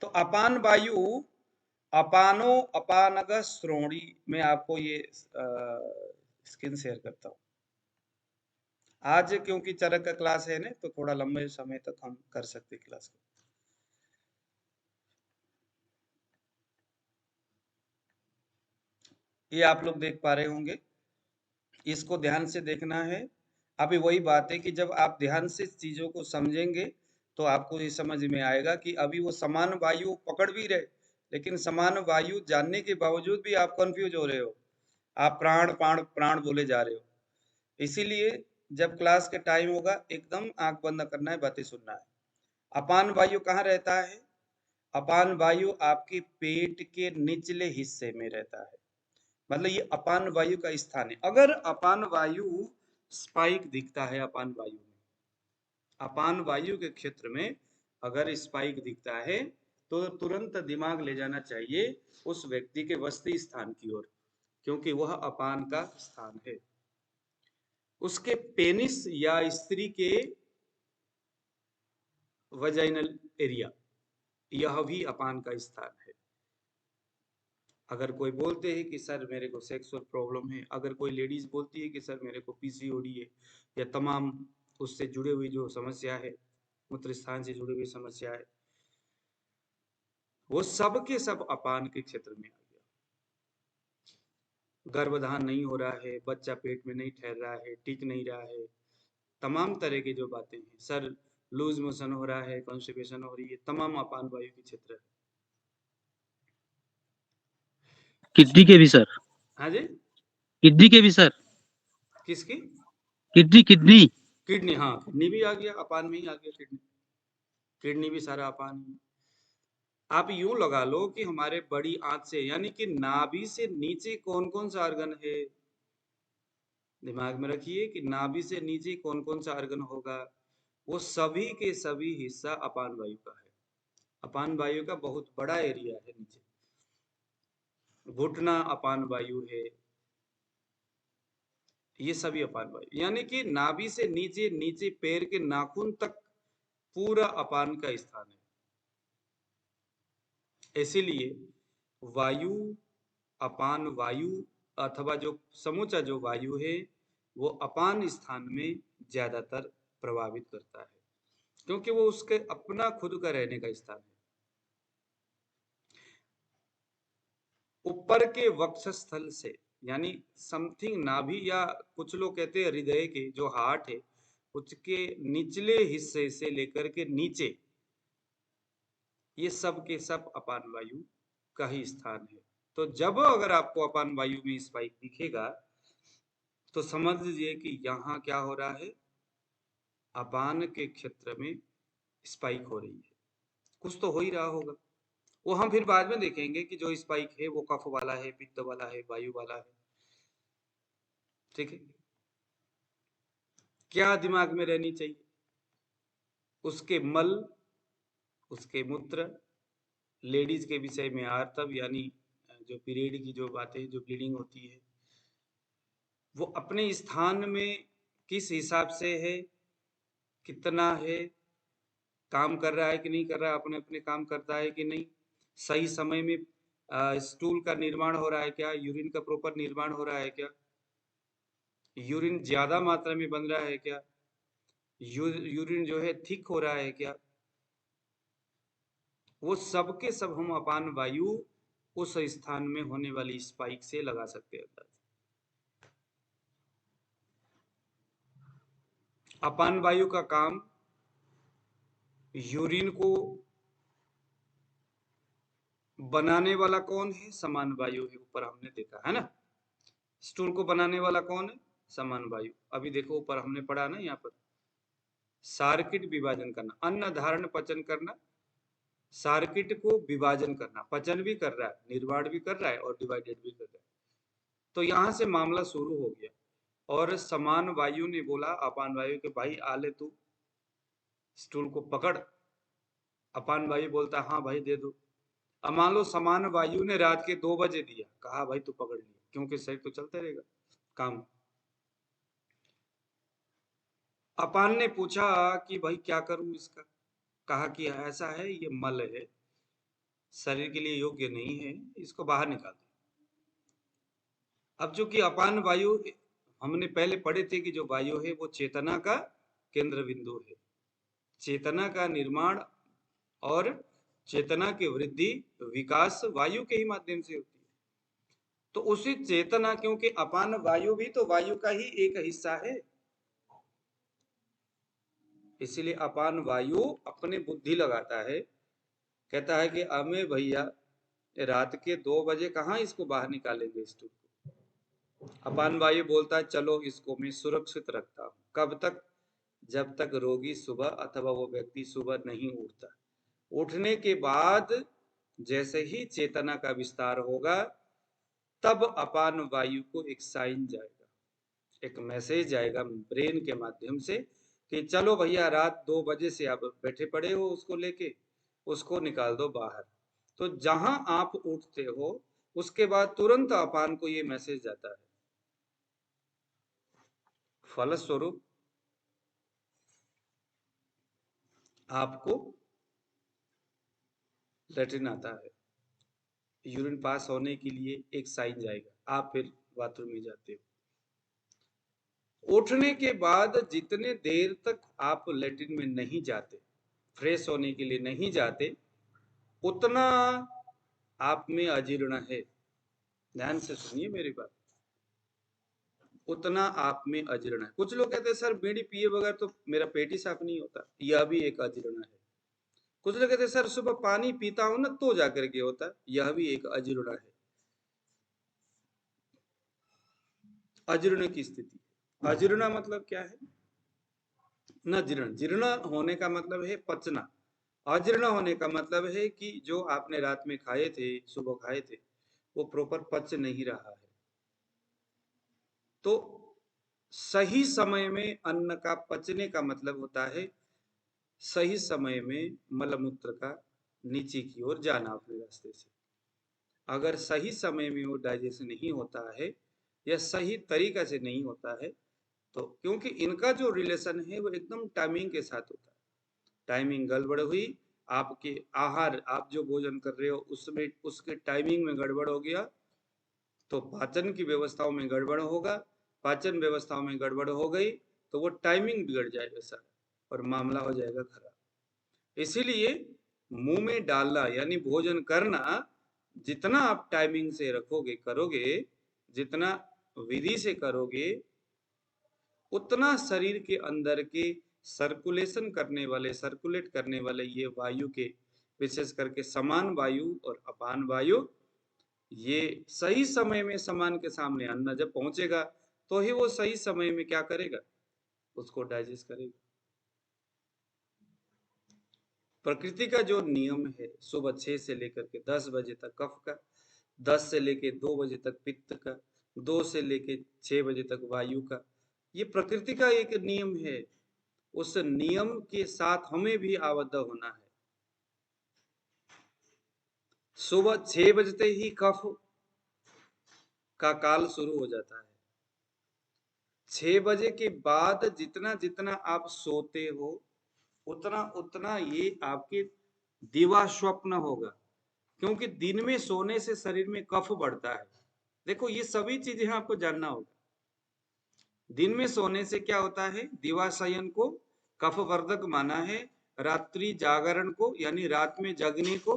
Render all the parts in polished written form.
तो अपान वायु अपानो अपानग श्रोणी में आपको ये स्क्रीन शेयर करता हूं। आज क्योंकि चरक का क्लास है ना, तो थोड़ा लंबे समय तक हम कर सकते क्लास को। ये आप लोग देख पा रहे होंगे, इसको ध्यान से देखना है। अभी वही बात है कि जब आप ध्यान से चीजों को समझेंगे तो आपको ये समझ में आएगा कि अभी वो समान वायु पकड़ भी रहे, लेकिन समान वायु जानने के बावजूद भी आप कंफ्यूज हो रहे हो, आप प्राण प्राण प्राण बोले जा रहे हो। इसीलिए जब क्लास के टाइम होगा एकदम आंख बंद करना है, बातें सुनना है। अपान वायु कहाँ रहता है? अपान वायु आपके पेट के निचले हिस्से में रहता है, मतलब ये अपान वायु का स्थान है। अगर अपान वायु स्पाइक दिखता है, अपान वायु में, अपान वायु के क्षेत्र में अगर स्पाइक दिखता है तो तुरंत दिमाग ले जाना चाहिए उस व्यक्ति के वसती स्थान की ओर, क्योंकि वह अपान का स्थान है। उसके पेनिस या स्त्री के वजाइनल एरिया, यह भी अपान का स्थान है। अगर कोई बोलते हैं कि सर मेरे को सेक्सुअल प्रॉब्लम है, अगर कोई लेडीज बोलती है कि सर मेरे को पीसीओडी है, या तमाम उससे जुड़े हुई जो समस्या है, मूत्र स्थान से जुड़ी हुई समस्या है, वो सब के सब अपान के क्षेत्र में आ गया। गर्भधान नहीं हो रहा है, बच्चा पेट में नहीं ठहर रहा है, टिक नहीं रहा है, तमाम तरह की जो बातें हैं, सर लूज मोशन हो रहा है, कॉन्स्टिपेशन हो रही है, तमाम अपान वायु के क्षेत्र है। किडनी के भी सर? हाँ जी, किडनी के भी सर? किसकी? किडनी किडनी किडनी, हाँ किडनी भी आ गया, अपान में ही आ गया किडनी। किडनी भी सारा अपान है। आप यूं लगा लो कि हमारे बड़ी आंत से यानी कि नाभि से नीचे कौन कौन सा अर्गन है, दिमाग में रखिए कि नाभि से नीचे कौन कौन सा अर्गन होगा, वो सभी के सभी हिस्सा अपान वायु का है। अपान वायु का बहुत बड़ा एरिया है नीचे। घुटना अपान वायु है, ये सभी अपान वायु, यानी कि नाभि से नीचे नीचे पैर के नाखून तक पूरा अपान का स्थान है। इसीलिए वायु, अपान वायु अथवा जो समूचा जो वायु है वो अपान स्थान में ज्यादातर प्रभावित करता है, क्योंकि वो उसके अपना खुद का रहने का स्थान है। ऊपर के वक्षस्थल से यानी समथिंग नाभि, या कुछ लोग कहते हैं हृदय के जो हार्ट है उसके निचले हिस्से से लेकर के नीचे, ये सब के सब अपान वायु का ही स्थान है। तो जब अगर आपको अपान वायु में स्पाइक दिखेगा तो समझ लीजिए कि यहाँ क्या हो रहा है, अपान के क्षेत्र में स्पाइक हो रही है, कुछ तो हो ही रहा होगा। वो हम फिर बाद में देखेंगे कि जो स्पाइक है वो कफ वाला है, पित्त वाला है, वायु वाला है, ठीक है। क्या दिमाग में रहनी चाहिए? उसके मल, उसके मूत्र, लेडीज के विषय में आर्तव यानी जो पीरियड की जो बातें, जो ब्लीडिंग होती है, वो अपने स्थान में किस हिसाब से है, कितना है, काम कर रहा है कि नहीं कर रहा है, अपने अपने काम करता है कि नहीं, सही समय में स्टूल का निर्माण हो रहा है क्या, यूरिन का प्रॉपर निर्माण हो रहा है क्या, यूरिन ज्यादा मात्रा में बन रहा है क्या, यूरिन जो है थिक हो रहा है क्या, वो सब के सब हम अपान वायु उस स्थान में होने वाली स्पाइक से लगा सकते हैं अंदाज। अपान वायु का काम यूरिन को बनाने वाला कौन है? समान वायु है, ऊपर हमने देखा है ना। स्टूल को बनाने वाला कौन है? समान वायु। अभी देखो ऊपर हमने पढ़ा ना, यहाँ पर सार्किट विभाजन करना, अन्न धारण पचन करना, सार्किट को विभाजन करना, पचन भी कर रहा है, निर्माण भी कर रहा है और डिवाइडेड भी कर रहा है। तो यहां से मामला शुरू हो गया और समान वायु ने बोला अपान वायु के भाई आले तू स्टूल को पकड़। अपान वायु बोलता हाँ भाई दे दो। अब मान लो समान वायु ने रात के 2 बजे दिया, कहा भाई तू पकड़ लिया, क्योंकि शरीर तो चलता रहेगा काम। अपान ने पूछा कि भाई क्या करूं इसका, कहा कि ऐसा है ये मल है, शरीर के लिए योग्य नहीं है, इसको बाहर निकाल दो। अब चूंकि अपान वायु हमने पहले पढ़े थे कि जो वायु है वो चेतना का केंद्र बिंदु है। चेतना का निर्माण और चेतना की वृद्धि विकास वायु के ही माध्यम से होती है। तो उसी चेतना, क्योंकि अपान वायु भी तो वायु का ही एक हिस्सा है, इसीलिए अपान वायु अपने बुद्धि लगाता है, कहता है कि अमे भैया रात के 2 बजे कहाँ इसको बाहर निकालेंगे इस को। अपान वायु बोलता है चलो इसको मैं सुरक्षित रखता हूं। कब तक? जब तक रोगी सुबह अथवा वो व्यक्ति सुबह नहीं उठता। उठने के बाद जैसे ही चेतना का विस्तार होगा तब अपान वायु को एक साइन जाएगा, एक मैसेज जाएगा ब्रेन के माध्यम से कि चलो भैया रात 2 बजे से आप बैठे पड़े हो उसको लेके, उसको निकाल दो बाहर। तो जहां आप उठते हो उसके बाद तुरंत अपान को ये मैसेज जाता है। फलस्वरूप आपको लेटरिन आता है, यूरिन पास होने के लिए एक साइन जाएगा, आप फिर बाथरूम में जाते हो। उठने के बाद जितने देर तक आप लेटरिन में नहीं जाते, फ्रेश होने के लिए नहीं जाते, उतना आप में अजीर्ण है। ध्यान से सुनिए मेरी बात, उतना आप में अजीर्ण है। कुछ लोग कहते हैं सर बीड़ी पिए बगैर तो मेरा पेट ही साफ नहीं होता, यह भी एक अजीर्ण है। कुछ लोग कहते हैं सर सुबह पानी पीता हूं ना तो जाकर के होता, यह भी एक अजीर्ण है। अजीर्ण की स्थिति, अजीर्ण मतलब क्या है? न जीर्ण, जीर्ण होने का मतलब है पचना, अजीर्ण होने का मतलब है कि जो आपने रात में खाए थे, सुबह खाए थे, वो प्रॉपर पच नहीं रहा है। तो सही समय में अन्न का पचने का मतलब होता है सही समय में मलमूत्र का नीचे की ओर जाना अपने रास्ते से। अगर सही समय में वो डाइजेशन नहीं होता है या सही तरीका से नहीं होता है, तो क्योंकि इनका जो रिलेशन है वो एकदम टाइमिंग के साथ होता है। टाइमिंग गड़बड़ हुई, आपके आहार, आप जो भोजन कर रहे हो उसमें उसके टाइमिंग में गड़बड़ हो गया तो पाचन की व्यवस्थाओं में गड़बड़ होगा, पाचन व्यवस्थाओं में गड़बड़ हो गई तो वो टाइमिंग बिगड़ जाएगा सारा और मामला हो जाएगा खराब। इसीलिए मुंह में डालना यानी भोजन करना जितना आप टाइमिंग से रखोगे करोगे, जितना विधि से करोगे, उतना शरीर के अंदर के सर्कुलेशन करने वाले, सर्कुलेट करने वाले ये वायु के, विशेष करके समान वायु और अपान वायु, ये सही समय में समान के सामने अन्न जब पहुंचेगा तो ही वो सही समय में क्या करेगा, उसको डाइजेस्ट करेगा। प्रकृति का जो नियम है सुबह 6 से लेकर के 10 बजे तक कफ का, 10 से लेके 2 बजे तक पित्त का, 2 से लेके 6 बजे तक वायु का, ये प्रकृति का एक नियम है। उस नियम के साथ हमें भी आबद्ध होना है। सुबह 6 बजते ही कफ का काल शुरू हो जाता है। 6 बजे के बाद जितना जितना आप सोते हो उतना उतना ये आपके दिवा स्वप्न होगा, क्योंकि दिन में सोने से शरीर में कफ बढ़ता है। देखो ये सभी चीजें आपको जानना होगा। दिन में सोने से क्या होता है, दिवाशयन को कफवर्धक माना है, रात्रि जागरण को यानी रात में जगने को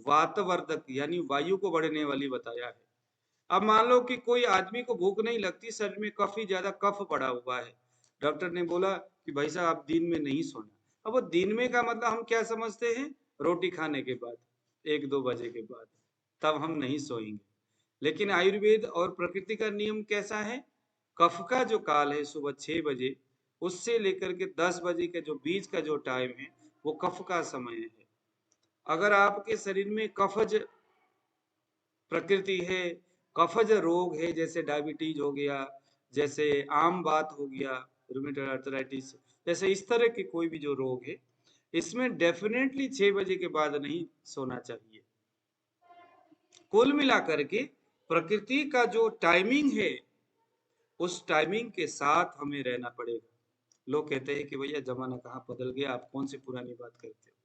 वातवर्धक यानी वायु को बढ़ने वाली बताया है। अब मान लो कि कोई आदमी को भूख नहीं लगती, शरीर में काफी ज्यादा कफ पड़ा हुआ है, डॉक्टर ने बोला कि भाई साहब आप दिन में नहीं सोना। अब वो दिन में का मतलब हम क्या समझते हैं, रोटी खाने के बाद 1-2 बजे के बाद, तब हम नहीं सोएंगे। लेकिन आयुर्वेद और प्रकृति का नियम कैसा है, कफ का जो काल है सुबह 6 बजे उससे लेकर के 10 बजे के जो बीच का जो टाइम है वो कफ का समय है। अगर आपके शरीर में कफज प्रकृति है, कफज रोग है, जैसे डायबिटीज हो गया, जैसे आम बात हो गया, रूमेटॉइड आर्थराइटिस, जैसे इस तरह के कोई भी जो रोग है, इसमें डेफिनेटली 6 बजे के बाद नहीं सोना चाहिए। कुल मिलाकर के प्रकृति का जो टाइमिंग है उस टाइमिंग के साथ हमें रहना पड़ेगा। लोग कहते हैं कि भैया जमाना कहाँ बदल गया, आप कौन सी पुरानी बात करते हो।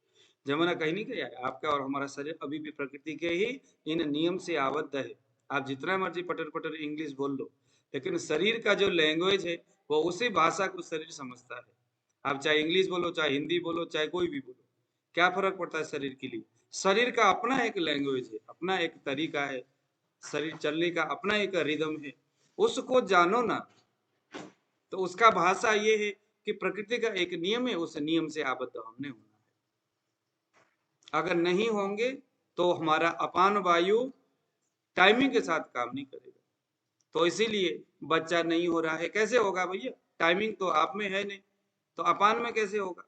जमाना कहीं नहीं गया है। आपका और हमारा शरीर अभी भी प्रकृति के ही इन नियम से आबद्ध है। आप जितना मर्जी पटर पटर इंग्लिश बोल लो, लेकिन शरीर का जो लैंग्वेज है वो उसी भाषा को शरीर समझता है। आप चाहे इंग्लिश बोलो, चाहे हिंदी बोलो, चाहे कोई भी बोलो, क्या फर्क पड़ता है शरीर के लिए? शरीर का अपना एक लैंग्वेज है, अपना एक तरीका है, शरीर चलने का अपना एक रिदम है। उसको जानो ना, तो उसका भाषा ये है कि प्रकृति का एक नियम है, उस नियम से आबद्ध हमने होना है। अगर नहीं होंगे तो हमारा अपान वायु टाइमिंग के साथ काम नहीं करेगा। तो इसीलिए बच्चा नहीं हो रहा है। कैसे होगा भैया? टाइमिंग तो आप में है नहीं, तो अपान में कैसे होगा?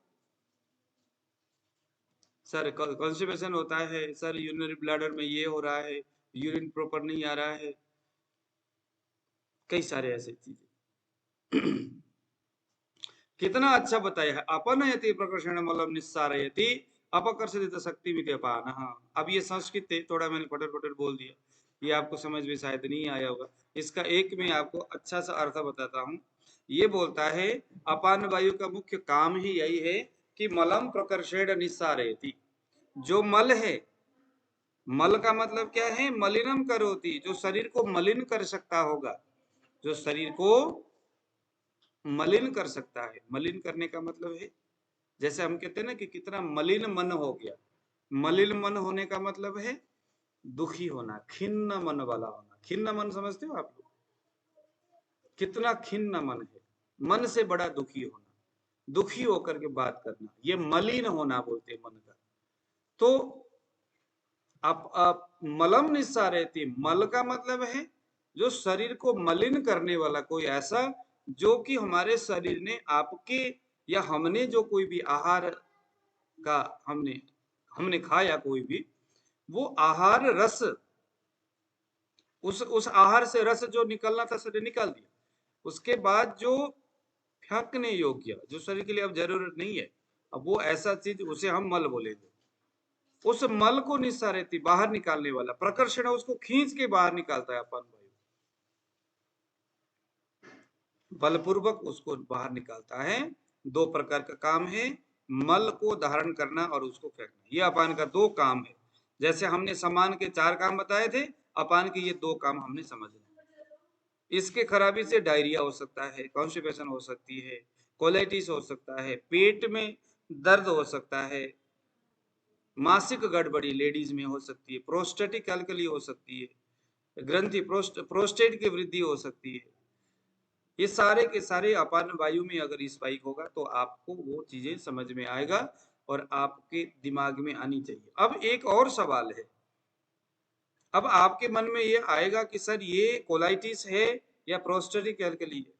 सर कॉन्स्टिपेशन होता है, सर यूरिनरी ब्लैडर में ये हो रहा है, यूरिन प्रॉपर नहीं आ रहा है, कई सारे ऐसे चीजें। कितना अच्छा बताया है, अपनयति प्रकर्षण मलम निस्सारयति अपकर्षित शक्ति विद्यपान। हाँ, अब ये संस्कृत है, थोड़ा मैंने पटर पटर बोल दिया, ये आपको समझ में शायद नहीं आया होगा। इसका एक मैं आपको अच्छा सा अर्थ बताता हूँ। ये बोलता है अपान वायु का मुख्य काम ही यही है कि मलम प्रकर्षेण निस्सारयति। जो मल है, मल का मतलब क्या है? मलिनम करोति, जो शरीर को मलिन कर सकता होगा, जो शरीर को मलिन कर सकता है। मलिन करने का मतलब है, जैसे हम कहते हैं ना कि कितना मलिन मन हो गया। मलिन मन होने का मतलब है दुखी होना, खिन्न मन वाला होना। खिन्न मन समझते हो आप लोग? कितना खिन्न मन है, मन से बड़ा दुखी होना, दुखी होकर के बात करना, ये मलिन होना बोलते हैं मन का। तो आप मलम निस्सारयति, मल का मतलब है जो शरीर को मलिन करने वाला, कोई ऐसा जो कि हमारे शरीर ने आपके या हमने जो कोई भी आहार का हमने खाया, कोई भी वो आहार रस, उस आहार से रस जो निकलना था शरीर निकाल दिया। उसके बाद जो फेंकने योग्य, जो शरीर के लिए अब जरूरत नहीं है, अब वो ऐसा चीज उसे हम मल बोलेंगे। उस मल को निस्सारयति, बाहर निकालने वाला, प्रकर्षण उसको खींच के बाहर निकालता है अपान वायु, बलपूर्वक उसको बाहर निकालता है। दो प्रकार का काम है, मल को धारण करना और उसको फेंकना, ये अपान का दो काम है। जैसे हमने समान के चार काम बताए थे, अपान के ये दो काम हमने समझे। इसके खराबी से डायरिया हो सकता है, कॉन्स्टिपेशन हो सकती है, कोलाइटिस हो सकता है, पेट में दर्द हो सकता है, मासिक गड़बड़ी लेडीज में हो सकती है, प्रोस्टेटिक एल्कली हो सकती है, ग्रंथि प्रोस्टेट की वृद्धि हो सकती है। ये सारे के सारे अपान वायु में अगर स्पाइक होगा तो आपको वो चीजें समझ में आएगा और आपके दिमाग में आनी चाहिए। अब एक और सवाल है, अब आपके मन में ये आएगा कि सर ये कोलाइटिस है या प्रोस्टेटिक एल्कली है।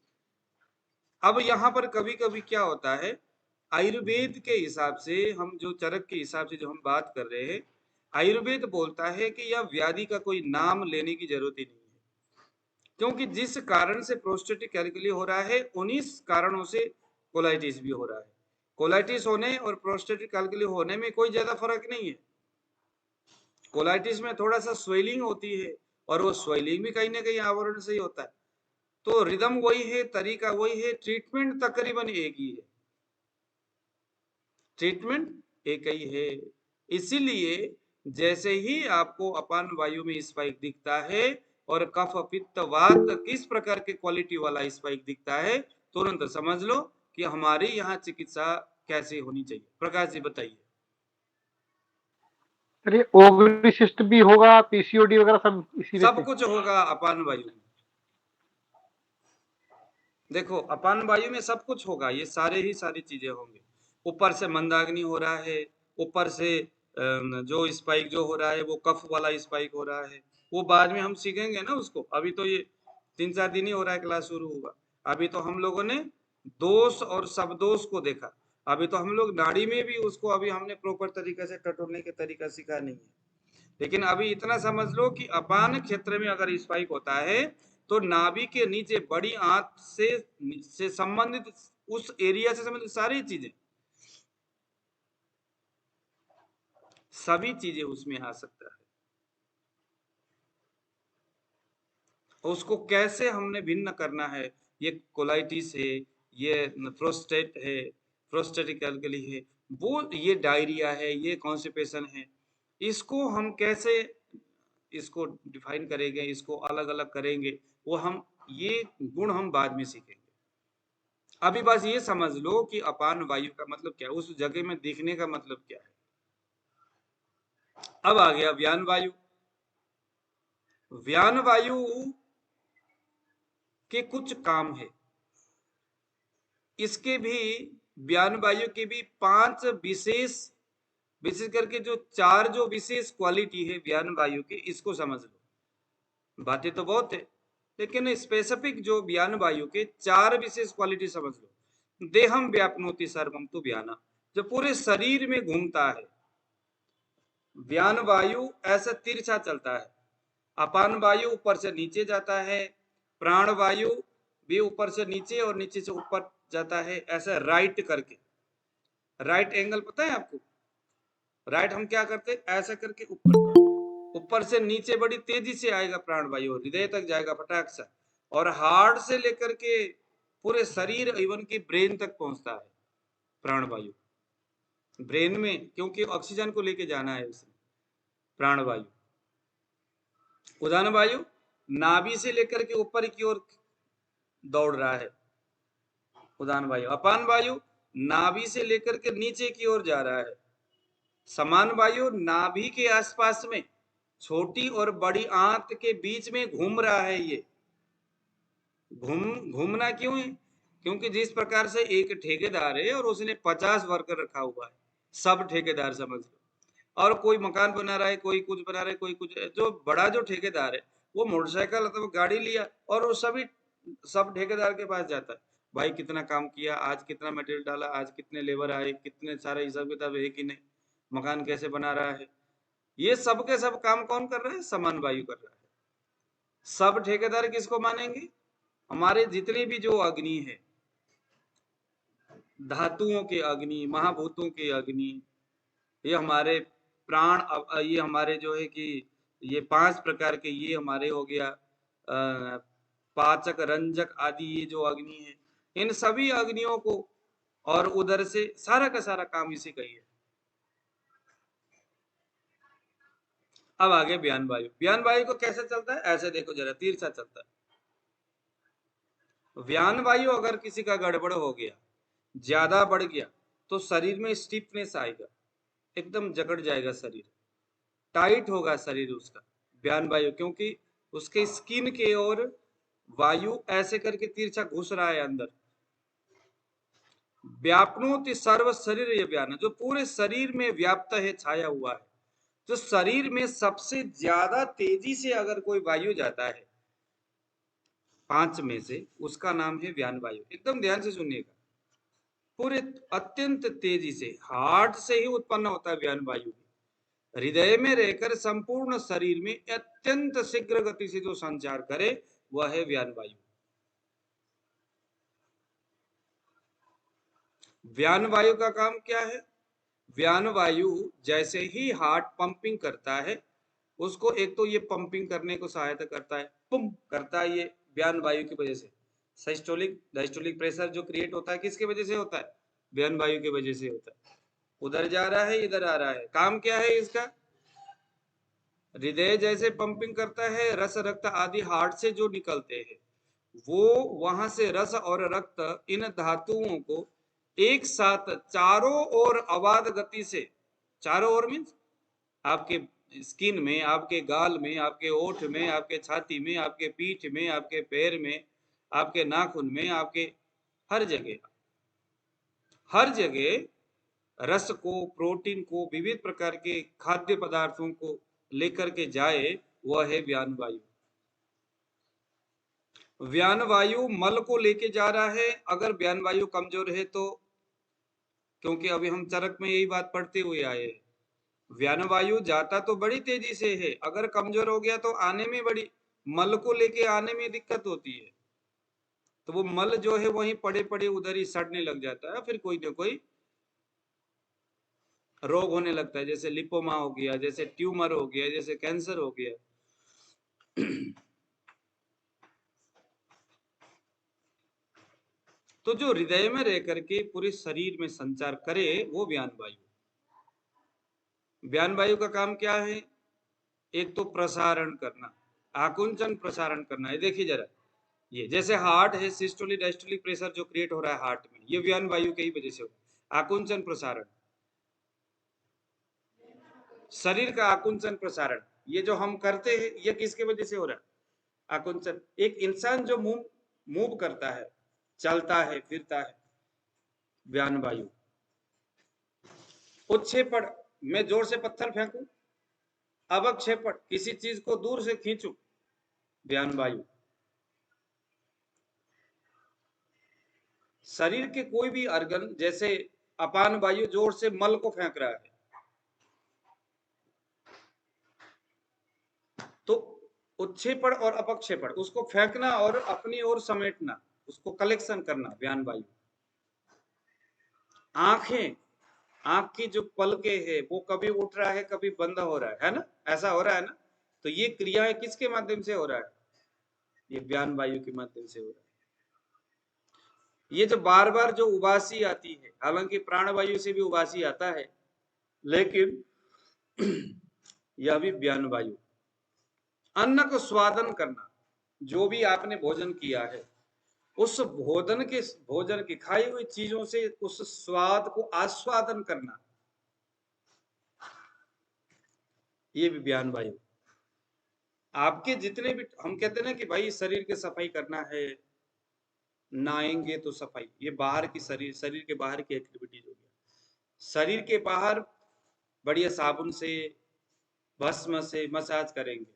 अब यहाँ पर कभी कभी क्या होता है, आयुर्वेद के हिसाब से, हम जो चरक के हिसाब से जो हम बात कर रहे हैं, आयुर्वेद बोलता है कि यह व्याधि का कोई नाम लेने की जरूरत ही नहीं है, क्योंकि जिस कारण से प्रोस्टेटिक एल्कली हो रहा है उन्हीं कारणों से कोलाइटिस भी हो रहा है। कोलाइटिस होने और प्रोस्टेटिक एल्कली होने में कोई ज्यादा फर्क नहीं है। कोलाइटिस में थोड़ा सा स्वेलिंग होती है और वो स्वेलिंग भी कहीं ना कहीं आवरण से ही होता है। तो रिदम वही है, तरीका वही है, ट्रीटमेंट तकरीबन एक ही है, ट्रीटमेंट एक ही है। इसीलिए जैसे ही आपको अपान वायु में स्पाइक दिखता है और कफ पित्त वात किस प्रकार के क्वालिटी वाला स्पाइक दिखता है, तुरंत समझ लो कि हमारे यहाँ चिकित्सा कैसे होनी चाहिए। प्रकाश जी बताइए। अरे ओवरी सिस्ट भी होगा, पीसीओडी वगैरह सब इसी में सब से? कुछ होगा अपान वायु में। देखो अपान वायु में सब कुछ होगा, ये सारे ही सारी चीजें होंगे। ऊपर से मंदाग्नि हो रहा है, ऊपर से जो स्पाइक जो हो रहा है वो कफ वाला स्पाइक हो रहा है, वो बाद में हम सीखेंगे ना उसको। अभी तो ये 3-4 दिन ही हो रहा है, क्लास शुरू हुआ। अभी तो हम लोगों ने दोष और शब्दोष को देखा, अभी तो हम लोग नाड़ी में भी उसको अभी हमने प्रॉपर तरीके से टटोलने के तरीका सीखा नहीं है। लेकिन अभी इतना समझ लो कि अपान क्षेत्र में अगर स्पाइक होता है तो नाभि के नीचे बड़ी आंत से संबंधित, उस एरिया से संबंधित सारी चीजें, सभी चीजें उसमें आ सकता है। उसको कैसे हमने भिन्न करना है, ये कोलाइटिस है, ये प्रोस्टेट है, प्रोस्टेटिक एल्कली है, वो ये डायरिया है, ये कॉन्स्टिपेशन है, इसको हम कैसे इसको डिफाइन करेंगे, इसको अलग अलग करेंगे, वो हम ये गुण हम बाद में सीखेंगे। अभी बस ये समझ लो कि अपान वायु का मतलब क्या है, उस जगह में दिखने का मतलब क्या है। अब आ गया व्यान वायु। व्यान वायु के कुछ काम है, इसके भी व्यान वायु के भी 5 विशेष करके जो 4 जो विशेष क्वालिटी है व्यान वायु की, इसको समझ लो। बातें तो बहुत है, लेकिन स्पेसिफिक जो व्यान वायु के 4 विशेष क्वालिटी समझ लो। देहम व्याप्नोति सर्वम तो व्याना, जो पूरे शरीर में घूमता है। व्यान वायु ऐसा तिरछा चलता है। अपान वायु ऊपर से नीचे जाता है, प्राण वायु भी ऊपर से नीचे और नीचे से ऊपर जाता है, ऐसा राइट करके। राइट एंगल पता है आपको? राइट हम क्या करते हैं, ऐसा करके ऊपर से नीचे बड़ी तेजी से आएगा प्राण वायु, हृदय तक जाएगा फटाक से, और हार्ट से लेकर के पूरे शरीर इवन की ब्रेन तक पहुंचता है प्राण वायु। ब्रेन में क्योंकि ऑक्सीजन को लेके जाना है उसने, प्राण वायु। उदान वायु नाभि से लेकर के ऊपर की ओर दौड़ रहा है, उदान वायु। अपान वायु नाभि से लेकर के नीचे की ओर जा रहा है। समान वायु नाभि के आसपास में छोटी और बड़ी आंत के बीच में घूम रहा है। ये घूमना क्यों है? क्योंकि जिस प्रकार से एक ठेकेदार है और उसने 50 वर्कर रखा हुआ है, सब ठेकेदार समझ लो, और कोई मकान बना रहा है, कोई कुछ बना रहा है, कोई कुछ। जो बड़ा जो ठेकेदार है वो मोटरसाइकिल अथवा गाड़ी लिया और वो सब ठेकेदार के पास जाता है, भाई कितना काम किया आज, कितना मटेरियल डाला आज, कितने लेबर आए, कितने सारे हिसाब किताब है कि नहीं, मकान कैसे बना रहा है। ये सब के सब काम कौन कर रहा है? समान वायु कर रहा है। सब ठेकेदार किसको मानेंगे? हमारे जितने भी जो अग्नि है, धातुओं के अग्नि, महाभूतों के अग्नि, ये हमारे प्राण, ये हमारे जो है कि ये 5 प्रकार के, ये हमारे हो गया पाचक रंजक आदि, ये जो अग्नि है, इन सभी अग्नियों को, और उधर से सारा का सारा काम इसी का ही है। अब आगे व्यान वायु। व्यान वायु को कैसे चलता है? ऐसे देखो जरा, तिरछा चलता है। व्यान वायु अगर किसी का गड़बड़ हो गया, ज्यादा बढ़ गया, तो शरीर में स्टिफनेस आएगा, एकदम जकड़ जाएगा शरीर, टाइट होगा शरीर उसका, व्यान वायु। क्योंकि उसके स्किन के ओर वायु ऐसे करके तिरछा घुस रहा है अंदर। व्यापनोति सर्व शरीर ये व्यान, जो पूरे शरीर में व्याप्त है, छाया हुआ है। जो शरीर में सबसे ज्यादा तेजी से अगर कोई वायु जाता है 5 में से, उसका नाम है व्यान वायु। एकदम ध्यान से सुनिएगा, पूरे अत्यंत तेजी से हार्ट से ही उत्पन्न होता है व्यान वायु, हृदय में रहकर संपूर्ण शरीर में अत्यंत शीघ्र गति से जो संचार करे, वह है व्यान वायु। व्यान वायु का काम क्या है? व्यान वायु जैसे ही हार्ट पंपिंग करता है, उसको एक तो ये पंपिंग करने को सहायता करता है, पंप करता है, ये व्यान वायु की वजह से। सिस्टोलिक डायस्टोलिक प्रेशर जो क्रिएट होता है, किसके वजह से होता है? व्यान वायु की वजह से होता है। उधर जा रहा है, इधर आ रहा है, काम क्या है इसका? हृदय जैसे पंपिंग करता है, रस रक्त आदि हार्ट से जो निकलते हैं, वो वहां से रस और रक्त इन धातुओं को एक साथ चारों ओर अबाध गति से, चारों ओर मीन्स आपके स्किन में, आपके गाल में, आपके ओठ में, आपके छाती में, आपके पीठ में, आपके पैर में, आपके नाखून में, आपके हर जगह रस को, प्रोटीन को, विविध प्रकार के खाद्य पदार्थों को लेकर के जाए, वह है व्यान वायु। व्यान वायु मल को लेके जा रहा है। अगर व्यान वायु कमजोर है तो, क्योंकि अभी हम चरक में यही बात पढ़ते हुए आए हैं, व्यान वायु जाता तो बड़ी तेजी से है, अगर कमजोर हो गया तो आने में बड़ी, मल को लेके आने में दिक्कत होती है। तो वो मल जो है वहीं पड़े पड़े उधर ही सड़ने लग जाता है, फिर कोई ना कोई रोग होने लगता है, जैसे लिपोमा हो गया, जैसे ट्यूमर हो गया, जैसे कैंसर हो गया। तो जो हृदय में रह करके पूरे शरीर में संचार करे वो व्यान वायु। व्यान वायु का काम क्या है? एक तो प्रसारण करना, आकुंचन प्रसारण करना है। देखिए जरा, ये जैसे हार्ट है, सिस्टोलिक डायस्टोलिक प्रेशर जो क्रिएट हो रहा है हार्ट में, ये व्यान वायु के ही वजह से हो रहा है। आकुंचन प्रसारण, शरीर का आकुंचन प्रसारण, ये जो हम करते हैं ये किसके वजह से हो रहा है? आकुंचन। एक इंसान जो मूव करता है, चलता है, फिरता है, व्यान वायु। उच्छेपण, मैं जोर से पत्थर फेंकूं, अवक्षेपण, किसी चीज को दूर से खींचूं, व्यान वायु। शरीर के कोई भी अर्गन, जैसे अपान वायु जोर से मल को फेंक रहा है, तो उत्क्षेपण और अपक्षेपण, उसको फेंकना और अपनी ओर समेटना, उसको कलेक्शन करना, व्यान वायु। आंखें, आंख की जो पलके है वो कभी उठ रहा है, कभी बंद हो रहा है ना, ऐसा हो रहा है ना। तो ये क्रियाएं किसके माध्यम से हो रहा है? ये व्यान वायु के माध्यम से हो रहा है। ये जो बार बार जो उबासी आती है, हालांकि प्राण वायु से भी उबासी आता है, लेकिन यह भी व्यान वायु। अन्न को स्वादन करना, जो भी आपने भोजन किया है, उस भोजन की खाई हुई चीजों से उस स्वाद को आस्वादन करना, ये भी व्यान वायु। आपके जितने भी, हम कहते हैं ना कि भाई शरीर की सफाई करना है, नहाएंगे तो सफाई, ये बाहर की शरीर के बाहर की एक्टिविटीज हो गया। शरीर के बाहर बढ़िया साबुन से, भस्म से मसाज करेंगे,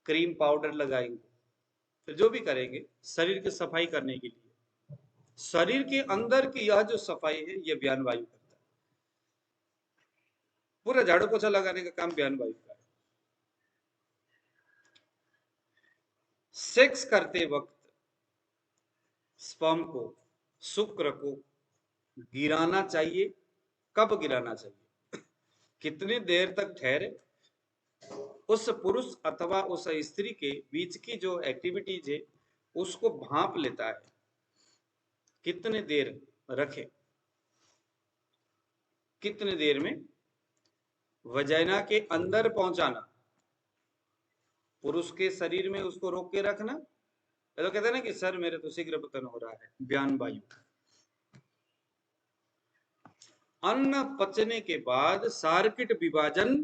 क्रीम पाउडर लगाएंगे, फिर जो भी करेंगे शरीर की सफाई करने के लिए। शरीर के अंदर की यह जो सफाई है, ये व्यान वायु करता है। पूरा झाड़ू पोछा लगाने का काम व्यान वायु का है। सेक्स करते वक्त स्पर्म को, शुक्र को गिराना चाहिए। कब गिराना चाहिए? कितनी देर तक ठहरे, उस पुरुष अथवा उस स्त्री के बीच की जो एक्टिविटीज है उसको भांप लेता है, कितने देर रखे, कितने देर में वजाइना के अंदर पहुंचाना, पुरुष के शरीर में उसको रोक के रखना। तो कहते हैं ना कि सर मेरे तो शीघ्र पतन हो रहा है, व्यान वायु। अन्न पचने के बाद सार्किट विभाजन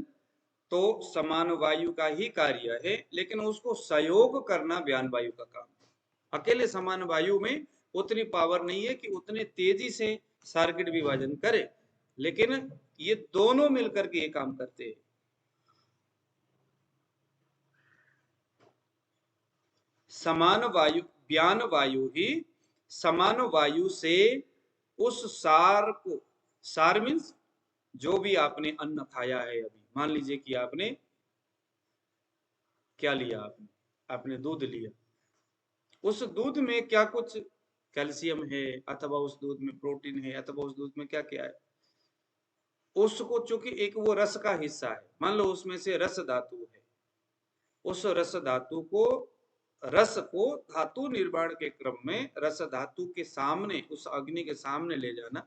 तो समान वायु का ही कार्य है, लेकिन उसको सहयोग करना व्यान वायु का काम है। अकेले समान वायु में उतनी पावर नहीं है कि उतने तेजी से सार्किट विभाजन करे, लेकिन ये दोनों मिलकर के ये काम करते हैं। समान वायु, व्यान वायु ही समान वायु से उस सार को, सार मीन्स जो भी आपने अन्न खाया है, अभी मान लीजिए कि आपने क्या लिया, आपने दूध लिया, उस दूध में क्या कुछ कैल्शियम है, अथवा उस दूध में प्रोटीन है, अथवा उस दूध में क्या क्या है, उसको चूंकि एक वो रस का हिस्सा है, मान लो उसमें से रस धातु है, उस रस धातु को, रस को धातु निर्माण के क्रम में रस धातु के सामने, उस अग्नि के सामने ले जाना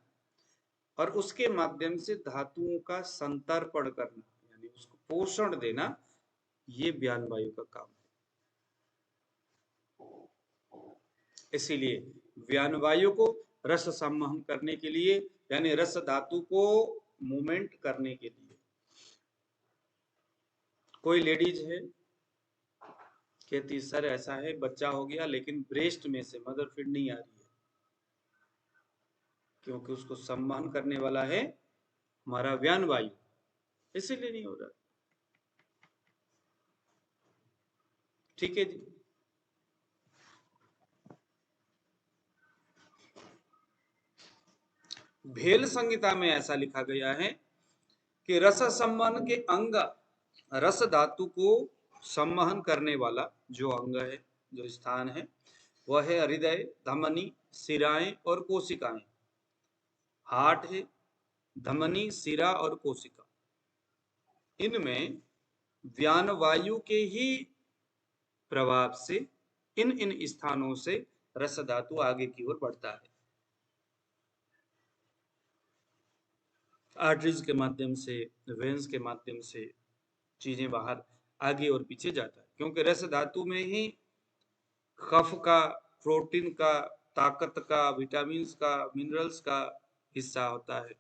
और उसके माध्यम से धातुओं का संतर्पण करना, यानी उसको पोषण देना, ये व्यान वायु का काम है। इसीलिए व्यान वायु को रस संवहन करने के लिए, यानी रस धातु को मूवमेंट करने के लिए। कोई लेडीज है कहती सर ऐसा है, बच्चा हो गया लेकिन ब्रेस्ट में से मदर फीड नहीं आ रही है, क्योंकि उसको संवहन करने वाला है हमारा व्यान वायु, इसीलिए नहीं हो रहा। ठीक है जी। भेल संहिता में ऐसा लिखा गया है कि रस संवहन के अंग, रस धातु को संवहन करने वाला जो अंग है, जो स्थान है, वह है हृदय, धमनी, सिराएं और कोशिकाएं। हार्ट है, धमनी, सिरा और कोशिका। इनमें व्यान वायु के ही प्रभाव से इन स्थानों से रस धातु आगे की ओर बढ़ता है। आर्टरीज के माध्यम से, वेन्स के माध्यम से चीजें बाहर आगे और पीछे जाता है, क्योंकि रस धातु में ही कफ का, प्रोटीन का, ताकत का, विटामिन का, मिनरल्स का हिस्सा होता है।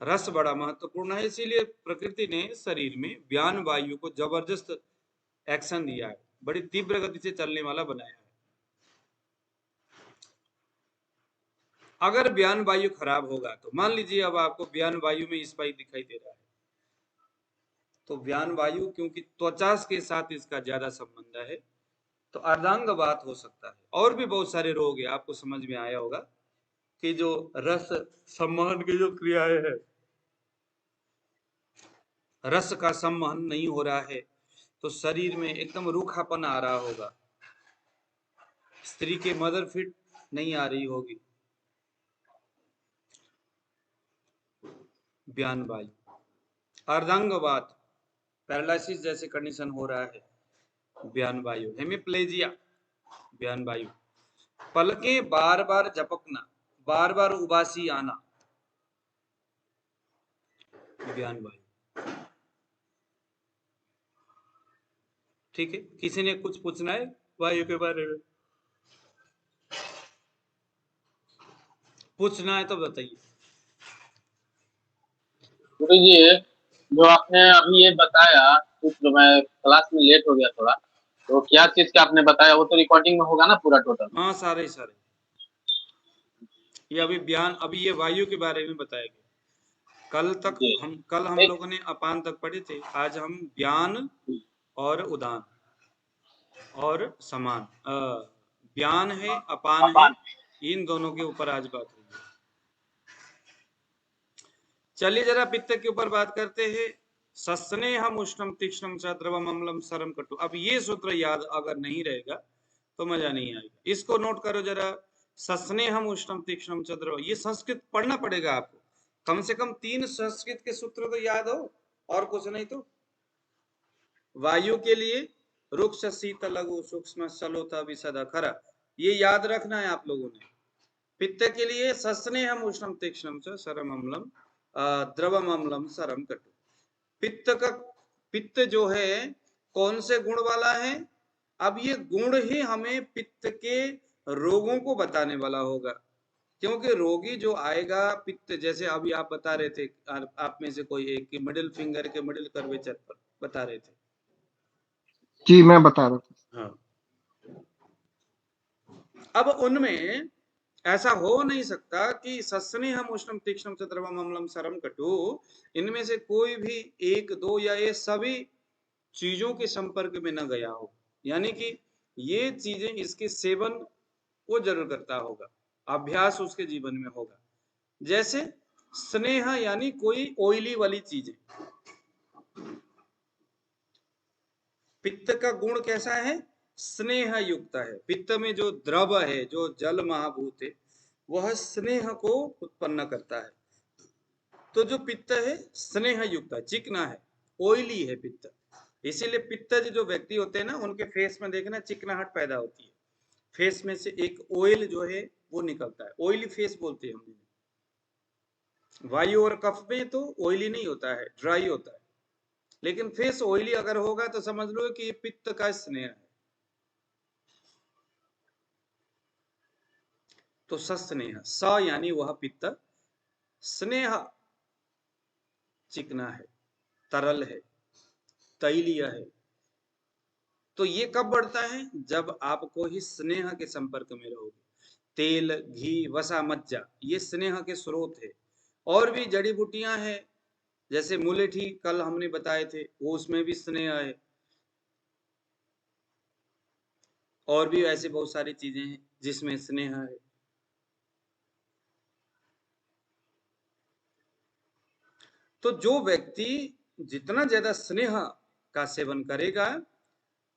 रस बड़ा महत्वपूर्ण है, इसीलिए प्रकृति ने शरीर में व्यान वायु को जबरदस्त एक्शन दिया है, बड़ी तीव्र गति से चलने वाला बनाया है। अगर व्यान वायु खराब होगा तो मान लीजिए अब आपको व्यान वायु में स्पाइक दिखाई दे रहा है, तो व्यान वायु क्योंकि त्वचा के साथ इसका ज्यादा संबंध है तो अर्धांगवात हो सकता है। और भी बहुत सारे रोग है, आपको समझ में आया होगा कि जो रस संवहन की जो क्रियाएं है, रस का संवहन नहीं हो रहा है तो शरीर में एकदम रूखापन आ रहा होगा, स्त्री के मदर फिट नहीं आ रही होगी, व्यान वायु। अर्धांगवात, पैरालिसिस जैसे कंडीशन हो रहा है, व्यान वायु। हेमिप्लेजिया, व्यान वायु। पलकें बार बार झपकना, बार बार उबासी आना, व्यान वायु। ठीक है, किसी ने कुछ पूछना है वायु के बारे में? पूछना है तो बताइए। गुरु जी, जो आपने अभी ये बताया, कुछ जो मैं क्लास में लेट हो गया थोड़ा, तो क्या चीज का आपने बताया वो तो रिकॉर्डिंग में होगा ना पूरा टोटल? हाँ, सारे सारे। ये अभी व्यान, अभी ये वायु के बारे में बताया गया। कल हम लोगों ने अपान तक पढ़े थे, आज हम व्यान और उदान और समान, व्यान है, अपान है, इन दोनों के ऊपर आज बात होगी। चलिए जरा पित्त के ऊपर बात करते हैं। सस्नेहम उष्णम तीक्ष्णम च द्रवम अम्लम सरम कटु। अब ये सूत्र याद अगर नहीं रहेगा तो मजा नहीं आएगा, इसको नोट करो जरा। सस्नेहम उष्णम तीक्ष्णम च द्रवम, ये संस्कृत पढ़ना पड़ेगा आपको, कम से कम 3 संस्कृत के सूत्र तो याद हो, और कुछ नहीं तो। वायु के लिए रुक्ष शीत लघु सूक्ष्म सलोता विशद खरा, ये याद रखना है आप लोगों ने। पित्त के लिए सस्नेहम उष्णम तीक्ष्णम च सरम अम्लम द्रवम अम्लम सरम कटु। पित्त जो है कौन से गुण वाला है? अब ये गुण ही हमें पित्त के रोगों को बताने वाला होगा, क्योंकि रोगी जो आएगा पित्त, जैसे अभी आप बता रहे थे, आप में से कोई एक मिडिल फिंगर के मिडिल कर्वेचर पर बता रहे थे। जी मैं बता रहा था। हाँ, अब उनमें ऐसा हो नहीं सकता कि सस्नेहम उष्णम तीक्ष्णम च द्रवम अम्लम सरम कटु, इनमें से कोई भी एक, दो या ये सभी चीजों के संपर्क में न गया हो, यानी कि ये चीजें, इसके सेवन वो जरूर करता होगा, अभ्यास उसके जीवन में होगा। जैसे स्नेह यानी कोई ऑयली वाली चीजें। पित्त का गुण कैसा है? स्नेह युक्त है। पित्त में जो द्रव है, जो जल महाभूत है, वह स्नेह को उत्पन्न करता है। तो जो पित्त है स्नेह युक्त है, चिकना है, ऑयली है पित्त। इसीलिए पित्तज जो व्यक्ति होते हैं ना, उनके फेस में देखना चिकनाहट पैदा होती है, फेस में से एक ऑयल जो है वो निकलता है, ऑयली फेस बोलते हैं हम। वायु और कफ में तो ऑयली नहीं होता है, ड्राई होता है, लेकिन फेस ऑयली अगर होगा तो समझ लो कि ये पित्त का स्नेह है। तो सस्नेह, स यानी वह पित्त, स्नेह चिकना है, तरल है, तैलीय है। तो ये कब बढ़ता है? जब आपको ही स्नेह के संपर्क में रहोगे। तेल, घी, वसा, मज्जा, ये स्नेह के स्रोत है। और भी जड़ी बूटियां हैं, जैसे मुलेठी कल हमने बताए थे, वो उसमें भी स्नेह है। और भी ऐसे बहुत सारी चीजें हैं जिसमें स्नेह है। तो जो व्यक्ति जितना ज्यादा स्नेह का सेवन करेगा,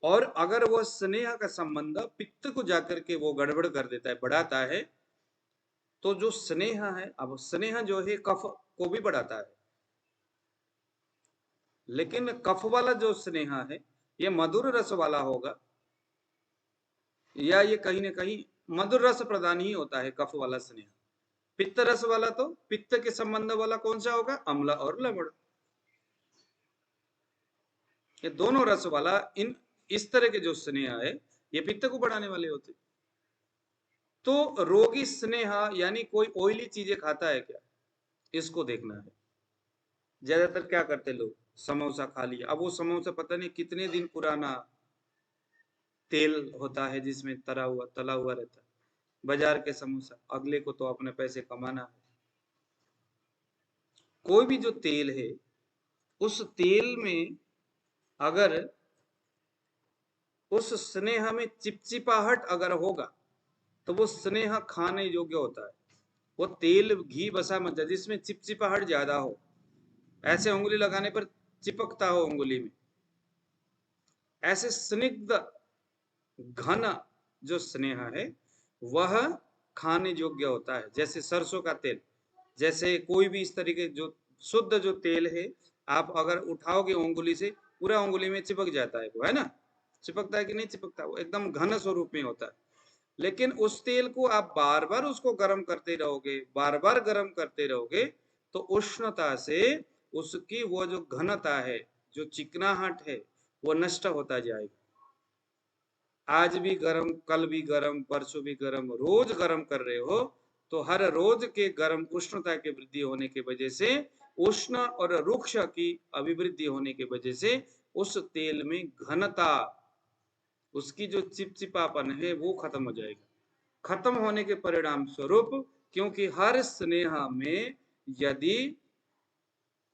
और अगर वो स्नेह का संबंध पित्त को जाकर के वो गड़बड़ कर देता है, बढ़ाता है, तो जो स्नेह है, अब स्नेह जो है कफ को भी बढ़ाता है, लेकिन कफ वाला जो स्नेह है ये मधुर रस वाला होगा, या ये कहीं ना कहीं मधुर रस प्रदान ही होता है कफ वाला स्नेह। पित्त रस वाला तो पित्त के संबंध वाला कौन सा होगा? अम्ल और लवण। ये दोनों रस वाला इस तरह के जो स्नेह है ये पित्त को बढ़ाने वाले होते। तो रोगी स्नेह यानी कोई ऑयली चीजें खाता है क्या, इसको देखना है। ज्यादातर क्या करते लोग, समोसा खा लिया। अब वो समोसा पता नहीं कितने दिन पुराना तेल होता है जिसमें तला हुआ रहता है। बाजार के समोसा, अगले को तो अपने पैसे कमाना है। कोई भी जो तेल है उस तेल में अगर उस स्नेह में चिपचिपाहट अगर होगा तो वो स्नेह खाने योग्य होता है। वो तेल घी बसा मज्जा जिसमें चिपचिपाहट ज्यादा हो, ऐसे उंगली लगाने पर चिपकता हो उंगली में, ऐसे स्निग्ध घन जो स्नेह है वह खाने योग्य होता है। जैसे सरसों का तेल, जैसे कोई भी इस तरीके जो शुद्ध जो तेल है आप अगर उठाओगे उंगली से पूरा उंगली में चिपक जाता है वो, है ना? चिपकता है कि नहीं चिपकता? वो एकदम घन स्वरूप में होता है। लेकिन उस तेल को आप बार बार उसको गर्म करते रहोगे, बार बार गर्म करते रहोगे तो उष्णता से उसकी वो जो घनता है, जो चिकनाहट है वो नष्ट होता जाएगा। आज भी गर्म, कल भी गर्म, परसों भी गर्म, रोज गर्म कर रहे हो तो हर रोज के गर्म उष्णता के वृद्धि होने की वजह से, उष्ण और रुक्ष की अभिवृद्धि होने की वजह से उस तेल में घनता, उसकी जो चिपचिपापन है वो खत्म हो जाएगा। खत्म होने के परिणाम स्वरूप, क्योंकि हर स्नेह में यदि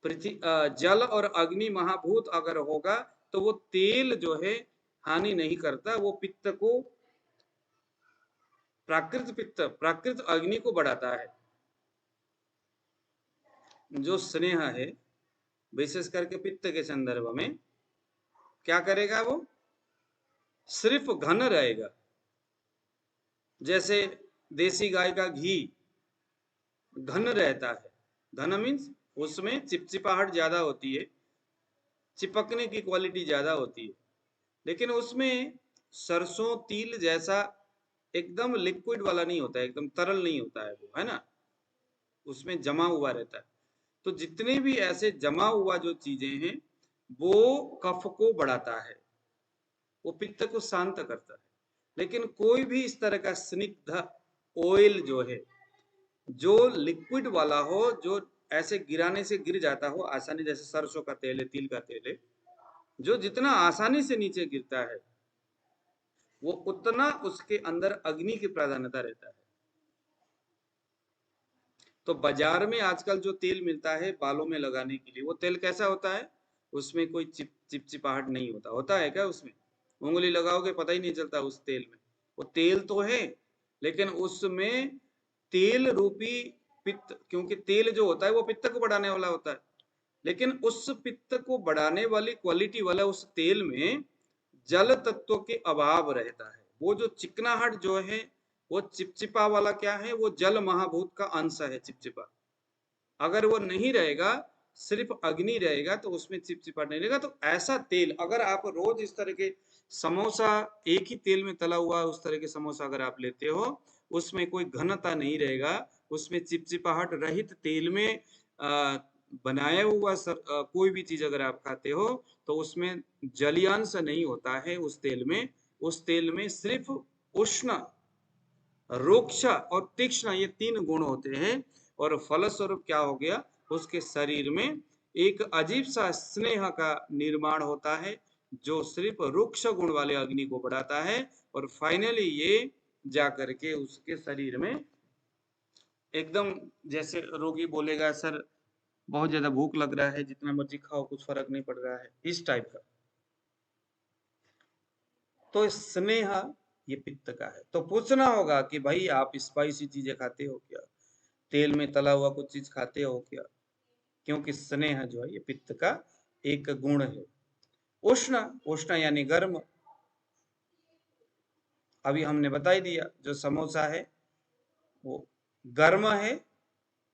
जल और अग्नि महाभूत अगर होगा तो वो तेल जो है हानि नहीं करता, वो पित्त को, प्राकृत अग्नि को बढ़ाता है। जो स्नेह है विशेष करके पित्त के संदर्भ में क्या करेगा, वो सिर्फ घन रहेगा। जैसे देसी गाय का घी घन रहता है, घन मीन्स उसमें चिपचिपाहट ज्यादा होती है, चिपकने की क्वालिटी ज्यादा होती है। लेकिन उसमें सरसों तिल जैसा एकदम लिक्विड वाला नहीं होता है, एकदम तरल नहीं होता है वो, है ना? उसमें जमा हुआ रहता है। तो जितने भी ऐसे जमा हुआ जो चीजें हैं वो कफ को बढ़ाता है, वो पित्त को शांत करता है। लेकिन कोई भी इस तरह का स्निग्ध ऑयल जो है, जो लिक्विड वाला हो, जो ऐसे गिराने से गिर जाता हो आसानी, जैसे सरसों का तेल है, तिल का तेल है, जो जितना आसानी से नीचे गिरता है वो उतना उसके अंदर अग्नि की प्राधान्यता रहता है। तो बाजार में आजकल जो तेल मिलता है बालों में लगाने के लिए, वो तेल कैसा होता है? उसमें कोई चिपचिपाहट नहीं होता। होता है क्या उसमें? उंगली लगाओगे पता ही नहीं चलता उस तेल में। वो तेल तो है लेकिन उसमें तेल रूपी पित्त, क्योंकि तेल जो होता है वो पित्त को बढ़ाने वाला होता है, लेकिन उस पित्त को बढ़ाने वाली क्वालिटी वाला उस तेल में जल तत्व के अभाव रहता है। वो जो चिकनाहट जो है, वो चिपचिपा वाला क्या है, वो जल महाभूत का अंश है चिपचिपा। अगर वो नहीं रहेगा, सिर्फ अग्नि रहेगा तो उसमें चिपचिपा नहीं रहेगा। तो ऐसा तेल अगर आप रोज इस तरह के समोसा, एक ही तेल में तला हुआ उस तरह के समोसा अगर आप लेते हो, उसमें कोई घनता नहीं रहेगा, उसमें चिपचिपाहट रहित तेल में बनाया हुआ कोई भी चीज अगर आप खाते हो तो उसमें जलीयांश नहीं होता है उस तेल में। उस तेल में सिर्फ उष्ण, रुक्ष और तीक्ष्ण, ये 3 गुण होते हैं। और फलस्वरूप क्या हो गया, उसके शरीर में एक अजीब सा स्नेह का निर्माण होता है जो सिर्फ रुक्ष गुण वाले अग्नि को बढ़ाता है। और फाइनली ये जाकर के उसके शरीर में एकदम, जैसे रोगी बोलेगा सर बहुत ज्यादा भूख लग रहा है, जितना मर्जी खाओ कुछ फर्क नहीं पड़ रहा है, इस टाइप का। तो स्नेह ये पित्त का है। तो पूछना होगा कि भाई आप स्पाइसी चीजें खाते हो क्या, तेल में तला हुआ कुछ चीज खाते हो क्या? क्योंकि स्नेह जो है ये पित्त का एक गुण है। उष्ण, उष्ण यानी गर्म। अभी हमने बता ही दिया, जो समोसा है वो गर्म है,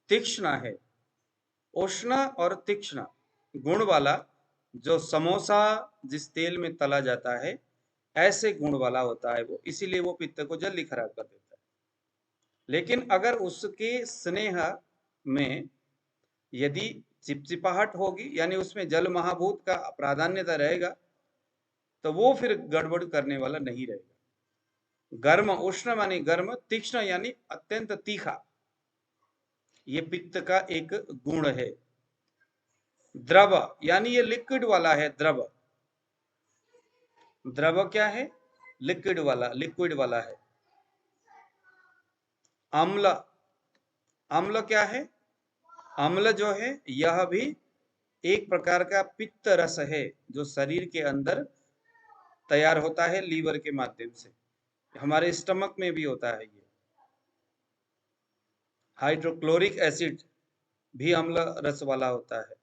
तीक्ष्ण है। उष्ण और तीक्ष्ण गुण वाला जो समोसा जिस तेल में तला जाता है ऐसे गुण वाला होता है वो, इसीलिए वो पित्त को जल्दी खराब कर देता है। लेकिन अगर उसके स्नेह में यदि चिपचिपाहट होगी, यानी उसमें जल महाभूत का प्राधान्यता रहेगा, तो वो फिर गड़बड़ करने वाला नहीं रहेगा। गर्म उष्ण मानी गर्म, तीक्ष्ण यानी अत्यंत तीखा, ये पित्त का एक गुण है। द्रव यानी ये लिक्विड वाला है। द्रव, द्रव क्या है? लिक्विड वाला है। अम्ल, अम्ल क्या है? अम्ल जो है यह भी एक प्रकार का पित्त रस है, जो शरीर के अंदर तैयार होता है लीवर के माध्यम से। हमारे स्टमक में भी होता है ये। हाइड्रोक्लोरिक एसिड भी अम्ल रस वाला होता है।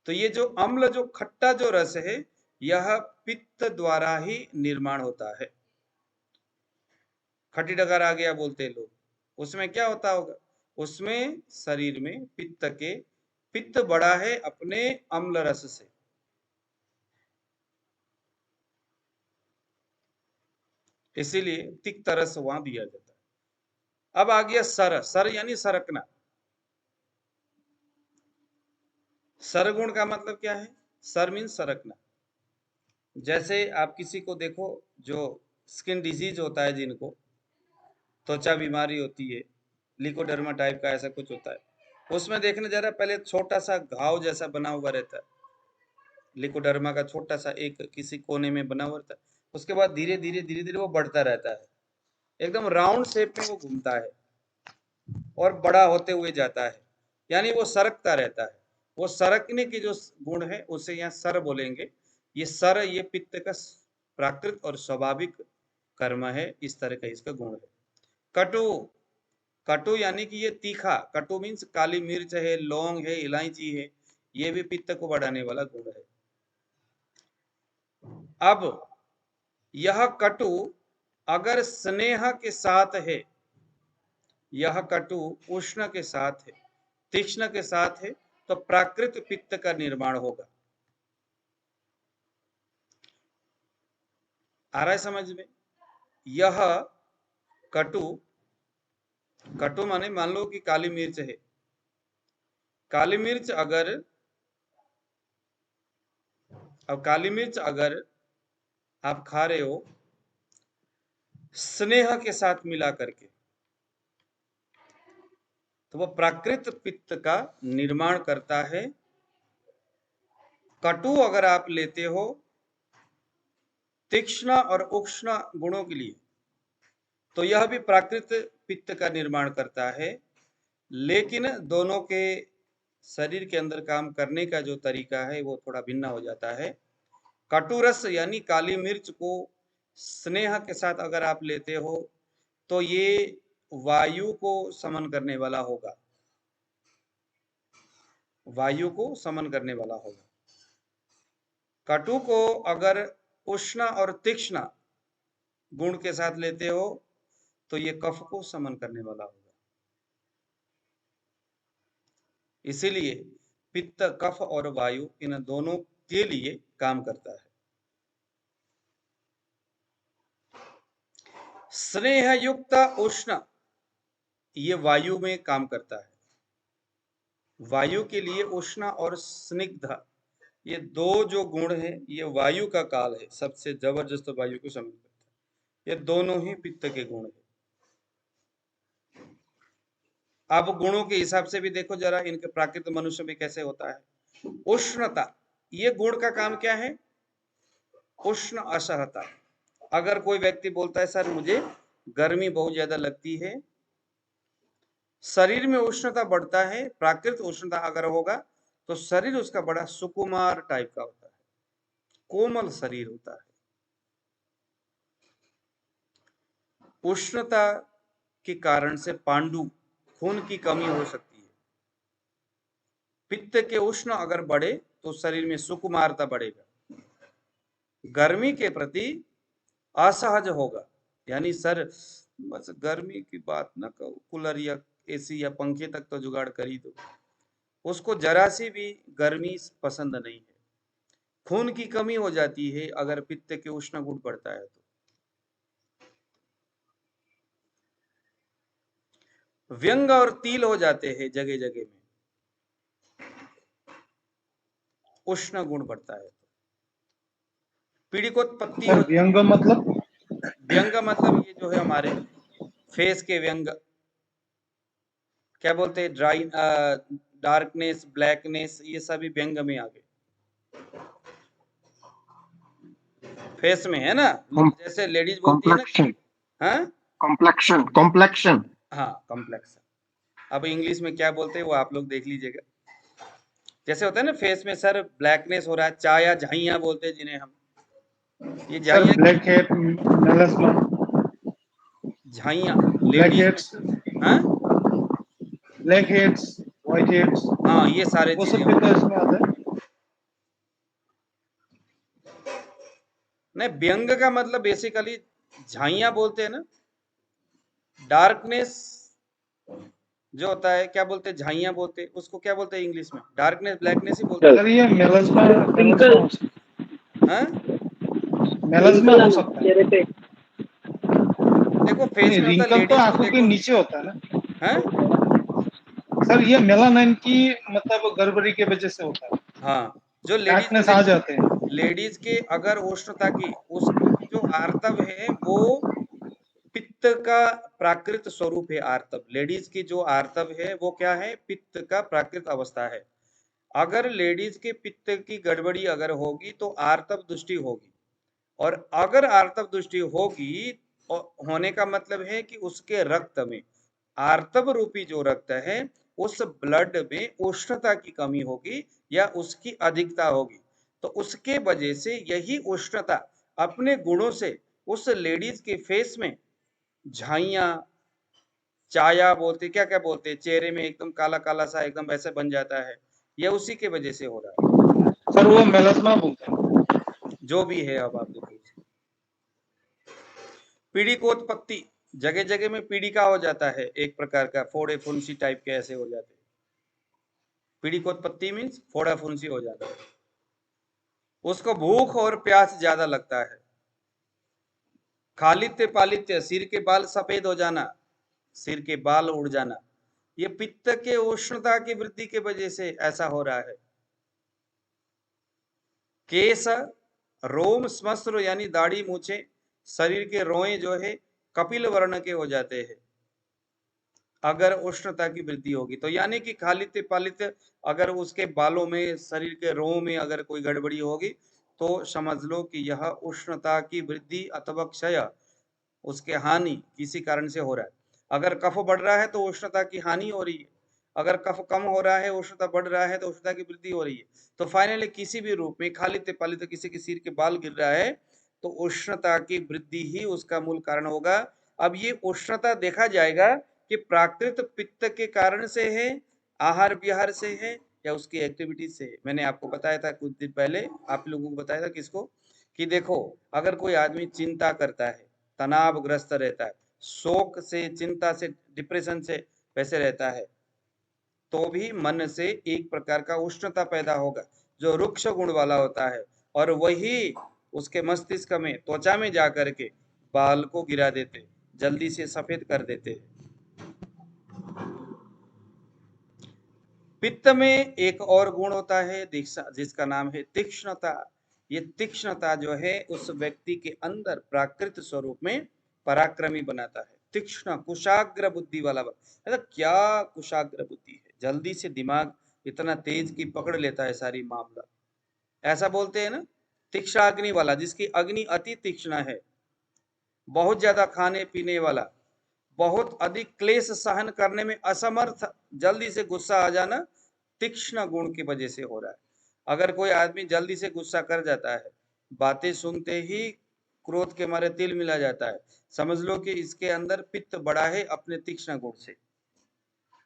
तो ये जो अम्ल, जो खट्टा जो रस है, यह पित्त द्वारा ही निर्माण होता है। खट्टी डकार आ गया बोलते हैं लोग, उसमें क्या होता होगा? उसमें शरीर में पित्त बड़ा है अपने अम्ल रस से। इसीलिए तिक्त रस वहां दिया जाता है। अब आ गया सर। सर यानी सरकना। सरगुण का मतलब क्या है? सर मीन सरकना। जैसे आप किसी को देखो जो स्किन डिजीज होता है, जिनको त्वचा बीमारी होती है, लिकोडर्मा टाइप का ऐसा कुछ होता है, उसमें देखने जा रहा है पहले छोटा सा घाव जैसा बना हुआ रहता है, लिकोडर्मा का छोटा सा एक किसी कोने में बना हुआ रहता है। उसके बाद धीरे धीरे वो बढ़ता रहता है, एकदम राउंड शेप में वो घूमता है और बड़ा होते हुए जाता है, यानी वो सरकता रहता है। वो सरकने की जो गुण है उसे यहाँ सर बोलेंगे। ये सर, ये पित्त का प्राकृत और स्वाभाविक कर्म है, इस तरह का इसका गुण है। कटु, कटु यानी कि ये तीखा। कटु मीन्स काली मिर्च है, लौंग है, इलायची है, ये भी पित्त को बढ़ाने वाला गुण है। अब यह कटु अगर स्नेह के साथ है, यह कटु उष्ण के साथ है, तीक्ष्ण के साथ है, तो प्राकृत पित्त का निर्माण होगा। आ रहा है समझ में? यह कटु, कटु माने मान लो कि काली मिर्च है। काली मिर्च अगर, अब काली मिर्च अगर आप खा रहे हो स्नेह के साथ मिला करके, तो वह प्राकृत पित्त का निर्माण करता है। कटु अगर आप लेते हो तीक्ष्ण और उष्ण गुणों के लिए, तो यह भी प्राकृत पित्त का निर्माण करता है। लेकिन दोनों के शरीर के अंदर काम करने का जो तरीका है वो थोड़ा भिन्न हो जाता है। कटुरस यानी काली मिर्च को स्नेह के साथ अगर आप लेते हो तो ये वायु को समन करने वाला होगा, वायु को समन करने वाला होगा। कटु को अगर उष्ण और तीक्ष्ण गुण के साथ लेते हो तो ये कफ को समन करने वाला होगा। इसीलिए पित्त, कफ और वायु इन दोनों के लिए काम करता है। स्नेह युक्त उष्ण, ये वायु में काम करता है। वायु के लिए उष्ण और स्निग्ध, ये दो जो गुण है, ये वायु का काल है, सबसे जबरदस्त वायु को समन करता है। ये दोनों ही पित्त के गुण है। अब गुणों के हिसाब से भी देखो जरा, इनके प्राकृत मनुष्य में कैसे होता है। उष्णता, ये गुण का काम क्या है? उष्ण असहता। अगर कोई व्यक्ति बोलता है सर मुझे गर्मी बहुत ज्यादा लगती है, शरीर में उष्णता बढ़ता है, प्राकृत उष्णता अगर होगा तो शरीर उसका बड़ा सुकुमार टाइप का होता है, कोमल शरीर होता है। उष्णता के कारण से पांडु, खून की कमी हो सकती है। पित्त के उष्ण अगर बढ़े तो शरीर में सुकुमारता बढ़ेगा, गर्मी के प्रति असहज होगा, यानी सर बस गर्मी की बात ना कहो, कूलर या एसी या पंखे तक तो जुगाड़ कर ही दो। उसको जरा सी भी गर्मी पसंद नहीं है। खून की कमी हो जाती है अगर पित्त के उष्ण गुण बढ़ता है तो। व्यंग और तिल हो जाते हैं जगह जगह में, उष्ण गुण बढ़ता है। पीड़िकोत्पत्ति सर होती व्यंग है। मतलब? व्यंग मतलब ये जो है हमारे फेस के व्यंग, क्या बोलते हैं, ड्राई, डार्कनेस, ब्लैकनेस, ये सभी व्यंग में आ गए। फेस में है ना, जैसे लेडीज बोलती है ना, कॉम्प्लेक्शन, हाँ कॉम्प्लेक्शन, कॉम्प्लेक्शन। हाँ कॉम्प्लेक्स। अब इंग्लिश में क्या बोलते हैं वो आप लोग देख लीजिएगा। जैसे होता है ना फेस में सर ब्लैकनेस हो रहा है, चाया झाइया बोलते हैं जिन्हें हम, ये सर झाइया, ब्लैक हेड, मेलास्मा, झाइया ब्लैक लेडीज हेड्स, में, हाँ ब्लैक हेड्स, व्हाइट हेड्स, हाँ ये सारे वो चीजें सब भी तो इसमें आता है। नहीं, व्यंग का मतलब बेसिकली झाइया बोलते हैं ना, डार्कनेस जो होता है क्या बोलते हैं, झाइया बोलते हैं उसको, क्या बोलते हैं इंग्लिश में, डार्कनेस ब्लैकनेस ही बोलते सर ये मेलास्मा, हैं। हाँ मेलास्मा हो सकता है। देखो फेस नहीं, में होता है रिंकल तो लेडीज को, आंखों के देखो, नीचे होता है ना हैं, सर, ये मेलानाइन की मतलब गड़बड़ी की वजह से होता है, हाँ जो लेडीज में डार्कनेस आ देखो, जाते हैं। लेडीज के अगर उष्णता की, उसकी जो आर्तव है वो पित्त का प्राकृत स्वरूप है। आर्तव, लेडीज की जो आर्तव है वो क्या है, पित्त का प्राकृत अवस्था है। अगर लेडीज के पित्त की गड़बड़ी अगर होगी तो आर्तव दृष्टि होगी, और अगर आर्तव दृष्टि होगी होने का मतलब है कि उसके रक्त में, आर्तव रूपी जो रक्त है उस ब्लड में उष्णता की कमी होगी या उसकी अधिकता होगी। तो उसके वजह से यही उष्णता अपने गुणों से उस लेडीज के फेस में झाइया, चाया बोलते, क्या क्या बोलते, चेहरे में एकदम काला काला सा एकदम वैसे बन जाता है, यह उसी के वजह से हो रहा है। सर वो मेलास्मा बोलते हैं। जो भी है अब आप देखो, पीड़िकोत्पत्ति, जगह जगह में पीड़िका हो जाता है, एक प्रकार का फोड़े फुंसी टाइप के ऐसे हो जाते हैं। पीड़िकोत्पत्ति मीन्स फोड़ा फुंसी हो जाता है, उसको भूख और प्यास ज्यादा लगता है। खालित्य पालित्य, सिर के बाल सफेद हो जाना, सिर के बाल उड़ जाना, ये पित्त के उष्णता की वृद्धि के वजह से ऐसा हो रहा है। केस, रोम, श्मश्र यानी दाढ़ी मूछे, शरीर के रोए जो है कपिल वर्ण के हो जाते हैं अगर उष्णता की वृद्धि होगी तो, यानी कि खालित्य पालित्य, अगर उसके बालों में, शरीर के रों में अगर कोई गड़बड़ी होगी तो समझ लो कि यह उष्णता की वृद्धि अथवा क्षय, उसके हानि किसी कारण से हो रहा है। अगर कफ बढ़ रहा है तो उष्णता की हानि हो रही है, अगर कफ कम हो रहा है, उष्णता बढ़ रहा है तो उष्णता की वृद्धि हो रही है। तो फाइनली किसी भी रूप में खालित्य पालित्य, किसी के सिर के बाल गिर रहा है तो उष्णता की वृद्धि ही उसका मूल कारण होगा। अब ये उष्णता देखा जाएगा कि प्राकृत पित्त के कारण से है, आहार विहार से है, या उसकी एक्टिविटी से है। मैंने आपको बताया था कुछ दिन पहले, आप लोगों को बताया था किसको, कि देखो अगर कोई आदमी चिंता करता है, तनावग्रस्त रहता है, शोक से, चिंता से, डिप्रेशन से वैसे रहता है, तो भी मन से एक प्रकार का उष्णता पैदा होगा जो रुक्ष गुण वाला होता है, और वही उसके मस्तिष्क में, त्वचा में जाकर के बाल को गिरा देते, जल्दी से सफेद कर देते। पित्त में एक और गुण होता है जिसका नाम है तीक्ष्णता। ये तीक्ष्णता जो है उस व्यक्ति के अंदर प्राकृत स्वरूप में पराक्रमी बनाता है। तीक्ष्ण, कुशाग्र बुद्धि वाला, मतलब क्या कुशाग्र बुद्धि है, जल्दी से दिमाग इतना तेज की पकड़ लेता है सारी मामला। ऐसा बोलते हैं ना, तीक्ष्णाग्नि वाला, जिसकी अग्नि अति तीक्ष्ण है, बहुत ज्यादा खाने पीने वाला, बहुत अधिक क्लेश सहन करने में असमर्थ, जल्दी से गुस्सा आ जाना तीक्ष्ण गुण की वजह से हो रहा है। अगर कोई आदमी जल्दी से गुस्सा कर जाता है, बातें सुनते ही क्रोध के मारे तिल मिला जाता है, समझ लो कि इसके अंदर पित्त बड़ा है अपने तीक्ष्ण गुण से।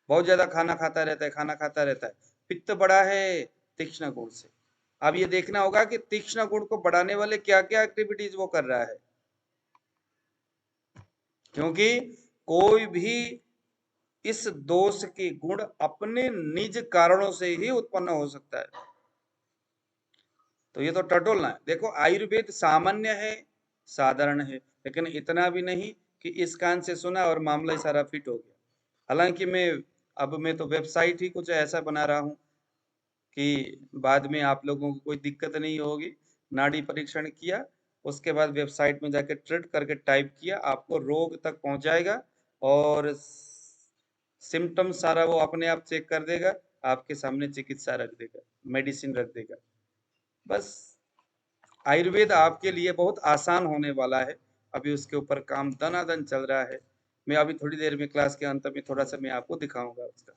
बहुत ज्यादा खाना खाता रहता है, खाना खाता रहता है, पित्त बड़ा है तीक्ष्ण गुण से। अब ये देखना होगा कि तीक्ष्ण गुण को बढ़ाने वाले क्या क्या एक्टिविटीज वो कर रहा है, क्योंकि कोई भी इस दोष के गुण अपने निज कारणों से ही उत्पन्न हो सकता है। तो ये तो टटोलना है। देखो आयुर्वेद सामान्य है, साधारण है, लेकिन इतना भी नहीं कि इस कान से सुना और मामला ही सारा फिट हो गया। हालांकि मैं तो वेबसाइट ही कुछ ऐसा बना रहा हूँ कि बाद में आप लोगों को कोई दिक्कत नहीं होगी। नाड़ी परीक्षण किया, उसके बाद वेबसाइट में जाके ट्रीट करके टाइप किया, आपको रोग तक पहुंचाएगा और सिम्टम सारा वो अपने आप चेक कर देगा, आपके सामने चिकित्सा रख देगा, मेडिसिन रख देगा। बस आयुर्वेद आपके लिए बहुत आसान होने वाला है। अभी उसके ऊपर काम दनादन चल रहा है। मैं अभी थोड़ी देर में क्लास के अंत में थोड़ा सा मैं आपको दिखाऊंगा उसका।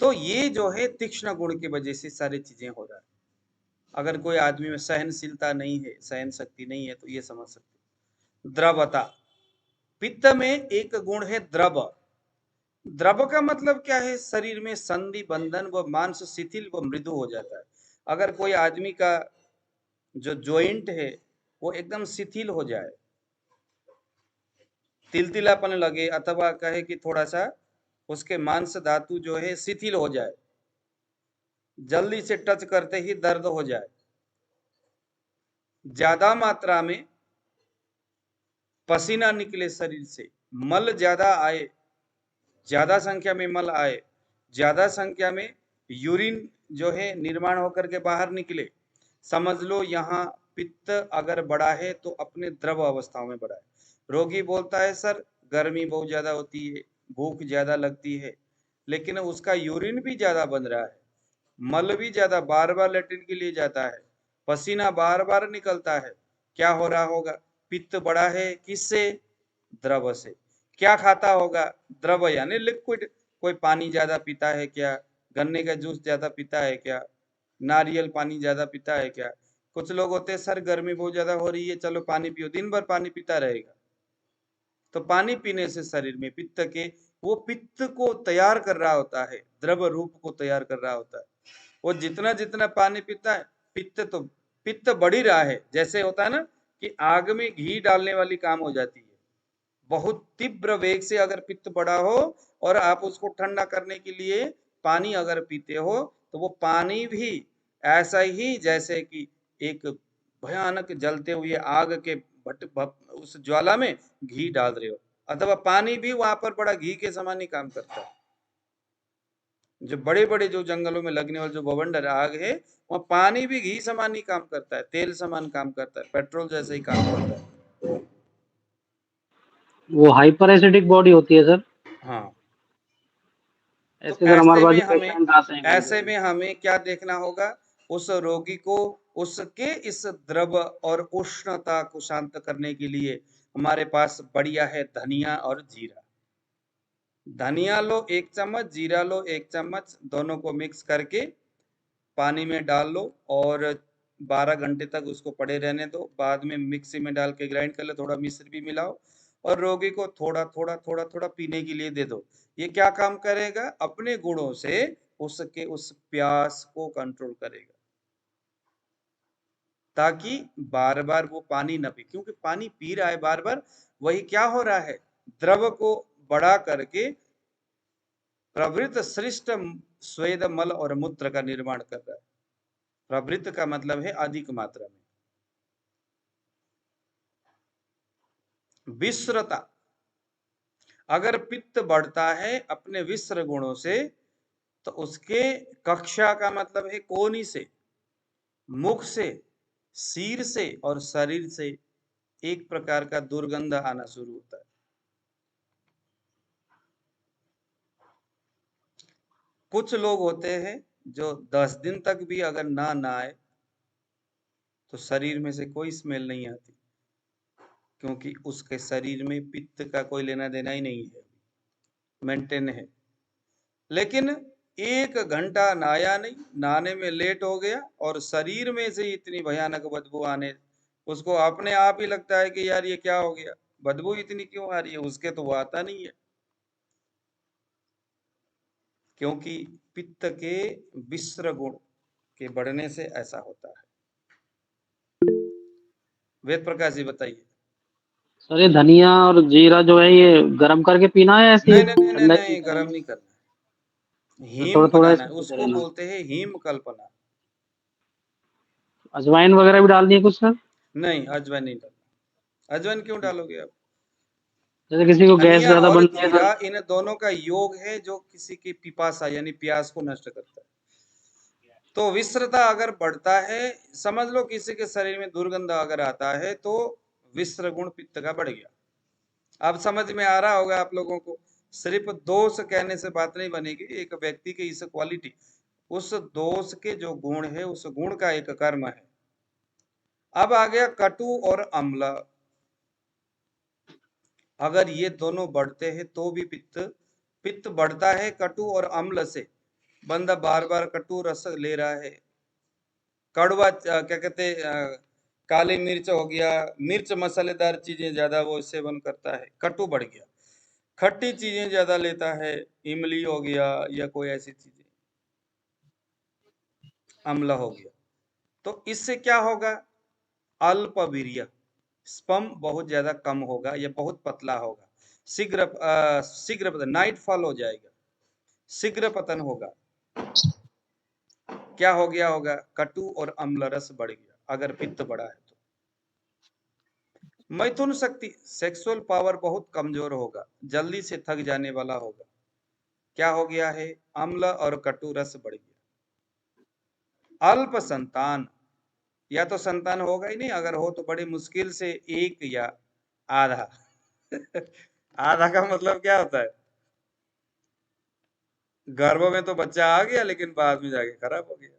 तो ये जो है तीक्ष्ण गुण की वजह से सारी चीजें हो रहा है। अगर कोई आदमी में सहनशीलता नहीं है, सहन शक्ति नहीं है, तो ये समझ सकते। द्रवता, पित्त में एक गुण है द्रव। द्रव का मतलब क्या है? शरीर में संधि बंधन व मांस शिथिल व मृदु हो जाता है। अगर कोई आदमी का जो जॉइंट है वो एकदम शिथिल हो जाए, तिलतिलापन लगे, अथवा कहे कि थोड़ा सा उसके मांस धातु जो है शिथिल हो जाए, जल्दी से टच करते ही दर्द हो जाए, ज्यादा मात्रा में पसीना निकले शरीर से, मल ज्यादा आए, ज्यादा संख्या में मल आए, ज्यादा संख्या में यूरिन जो है निर्माण होकर के बाहर निकले, समझ लो यहाँ पित्त अगर बढ़ा है तो अपने द्रव अवस्थाओं में बढ़ा है। रोगी बोलता है सर गर्मी बहुत ज्यादा होती है, भूख ज्यादा लगती है, लेकिन उसका यूरिन भी ज्यादा बन रहा है, मल भी ज्यादा बार बार लेटरिन के लिए जाता है, पसीना बार बार निकलता है। क्या हो रहा होगा? पित्त बढ़ा है। किससे? द्रव से। क्या खाता होगा? द्रव यानी लिक्विड। कोई पानी ज्यादा पीता है क्या? गन्ने का जूस ज्यादा पीता है क्या? नारियल पानी ज्यादा पीता है क्या? कुछ लोग होते हैं सर गर्मी बहुत ज्यादा हो रही है, चलो पानी पियो, दिन भर पानी पीता रहेगा। तो पानी पीने से शरीर में पित्त के, वो पित्त को तैयार कर रहा होता है, द्रव रूप को तैयार कर रहा होता है। वो जितना जितना पानी पीता है, पित्त बढ़ ही रहा है। जैसे होता है ना कि आग में घी डालने वाली काम हो जाती है। बहुत तीव्र वेग से अगर पित्त बढ़ा हो और आप उसको ठंडा करने के लिए पानी अगर पीते हो, तो वो पानी भी ऐसा ही जैसे कि एक भयानक जलते हुए आग के उस ज्वाला में घी डाल रहे हो, अथवा पानी भी वहां पर बड़ा घी के समान ही काम करता है। जो बड़े बड़े जो जंगलों में लगने वाले जो बवंडर आग है, वह पानी भी घी समान ही काम करता है, तेल समान काम करता है, पेट्रोल जैसे ही काम करता है। वो हाइपर एसिडिक बॉडी होती है सर। हाँ, तो ऐसे सर हमारे ऐसे पास में जो हमें पेशेंट आते हैं कभी ऐसे कभी। में हमें क्या देखना होगा? उस रोगी को उसके इस द्रव और उष्णता को शांत करने के लिए हमारे पास बढ़िया है धनिया और जीरा। धनिया लो 1 चम्मच, जीरा लो 1 चम्मच, दोनों को मिक्स करके पानी में डाल लो और 12 घंटे तक उसको पड़े रहने दो। बाद में मिक्सी में डाल के ग्राइंड कर लो, थोड़ा मिश्र भी मिलाओ और रोगी को थोड़ा थोड़ा थोड़ा थोड़ा पीने के लिए दे दो। ये क्या काम करेगा? अपने गुणों से उसके उस प्यास को कंट्रोल करेगा, ताकि बार बार वो पानी न पी। क्योंकि पानी पी रहा है बार बार, वही क्या हो रहा है? द्रव को बढ़ा करके प्रवृत्त श्रेष्ठ स्वेद मल और मूत्र का निर्माण कर रहा है। प्रवृत्त का मतलब है अधिक मात्रा में। विश्रता, अगर पित्त बढ़ता है अपने विश्र गुणों से, तो उसके कक्षा का मतलब है कोनी से, मुख से, सिर से और शरीर से एक प्रकार का दुर्गंध आना शुरू होता है। कुछ लोग होते हैं जो 10 दिन तक भी अगर ना नहाए तो शरीर में से कोई स्मेल नहीं आती, क्योंकि उसके शरीर में पित्त का कोई लेना देना ही नहीं है, मेंटेन है। लेकिन 1 घंटा नहाया नहीं, नहाने में लेट हो गया और शरीर में से इतनी भयानक बदबू आने, उसको अपने आप ही लगता है कि यार ये क्या हो गया, बदबू इतनी क्यों आ रही है? उसके तो वो आता नहीं है, क्योंकि पित्त के विश्र गुण के बढ़ने से ऐसा होता है। वेद प्रकाश जी बताइए। सर ये धनिया और जीरा जो है ये गरम करके पीना है ऐसे ही नहीं नहीं नहीं नहीं ठंडा ही नहीं, पीना गरम है? नहीं करना, तो हीम थोड़ा थोड़ा बनाना है, इसको पीते उसको रहना। बोलते हैं हीम कल्पना। अजवाइन वगैरह भी डालनी है कुछ सर? नहीं, अजवाइन नहीं डालना। अजवाइन क्यों डालोगे आप? जैसे किसी को गैस धनिया ज्यादा और बन रही है जीरा सर, इन दोनों का योग है जो किसी की पिपासा यानी प्यास को नष्ट करता है। तो विस्त्रता अगर बढ़ता है, समझ लो किसी के शरीर में दुर्गंध अगर आता है तो विस्त्र गुण पित्त का बढ़ गया। अब समझ में आ रहा होगा आप लोगों को। सिर्फ दोष कहने से बात नहीं बनेगी, एक व्यक्ति की इस क्वालिटी, उस दोष के जो गुण है, उस गुण का एक कर्म है। अब आ गया कटु और अम्ल। अगर ये दोनों बढ़ते हैं तो भी पित्त बढ़ता है कटु और अम्ल से। बंदा बार बार कटु रस ले रहा है, कड़वा क्या कहते काली मिर्च हो गया, मिर्च मसालेदार चीजें ज्यादा वो सेवन करता है, कटु बढ़ गया। खट्टी चीजें ज्यादा लेता है, इमली हो गया या कोई ऐसी चीजें, अम्ल हो गया। तो इससे क्या होगा? अल्पवीर्य, स्पर्म बहुत ज्यादा कम होगा या बहुत पतला होगा, शीघ्र पतन, नाइट फॉल हो जाएगा, शीघ्र पतन होगा। क्या हो गया होगा? कटु और अम्ल रस बढ़ गया अगर पित्त बढ़ा है तो। मैथुन शक्ति, सेक्सुअल पावर बहुत कमजोर होगा, जल्दी से थक जाने वाला होगा। क्या हो गया है? अम्ल और कटु रस बढ़ गया। अल्प संतान, या तो संतान होगा ही नहीं, अगर हो तो बड़ी मुश्किल से एक या आधा। आधा का मतलब क्या होता है? गर्भ में तो बच्चा आ गया लेकिन बाद में जाके खराब हो गया,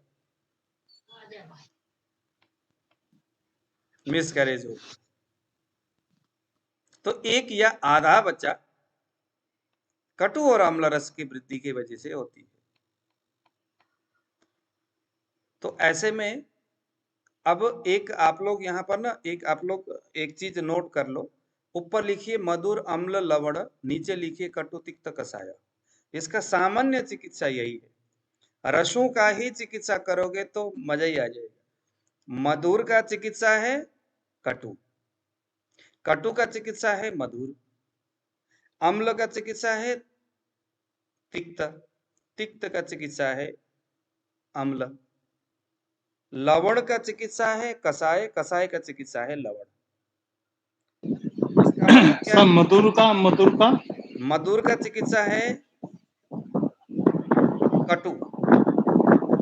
मिसकैरेज हो गया। तो एक या आधा बच्चा कटु और अम्ल रस की वृद्धि की वजह से होती है। तो ऐसे में अब एक आप लोग यहाँ पर ना, एक आप लोग एक चीज नोट कर लो, ऊपर लिखिए मधुर अम्ल लवण, नीचे लिखिए कटु तिक्त कषाय। इसका सामान्य चिकित्सा यही है। रसों का ही चिकित्सा करोगे तो मजा ही आ जाएगा। मधुर का चिकित्सा है कटु, कटु का चिकित्सा है मधुर, अम्ल का चिकित्सा है तिक्त, तिक्त का चिकित्सा है अम्ल, लवण का चिकित्सा है कषाय, कषाय का चिकित्सा है लवण। इसका मतलब क्या सर है? मधुर का चिकित्सा है कटु,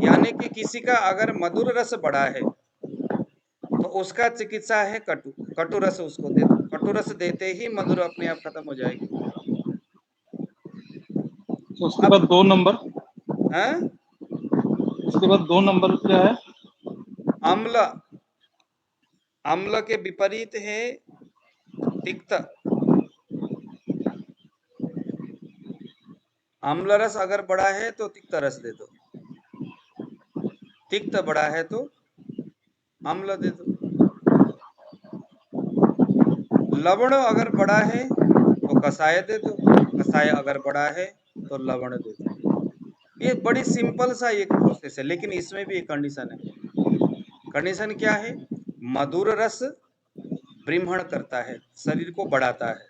यानी कि किसी का अगर मधुर रस बढ़ा है तो उसका चिकित्सा है कटु, कटु रस उसको दे दो। कटु रस देते ही मधुर अपने आप खत्म हो जाएगी। उसके बाद 2 नंबर, है उसके बाद 2 नंबर क्या है? अम्ल, अम्ल के विपरीत है तिक्त। अम्ल रस अगर बढ़ा है तो तिक्त रस दे दो, तिक्त बढ़ा है तो अम्ल दे दो। लवण अगर बढ़ा है तो कषाय दे दो, कषाय अगर बढ़ा है तो लवण दे दो। ये बड़ी सिंपल सा एक प्रोसेस है, लेकिन इसमें भी एक कंडीशन है। कंडीशन क्या है? मधुर रस ब्रीमहण करता है, शरीर को बढ़ाता है।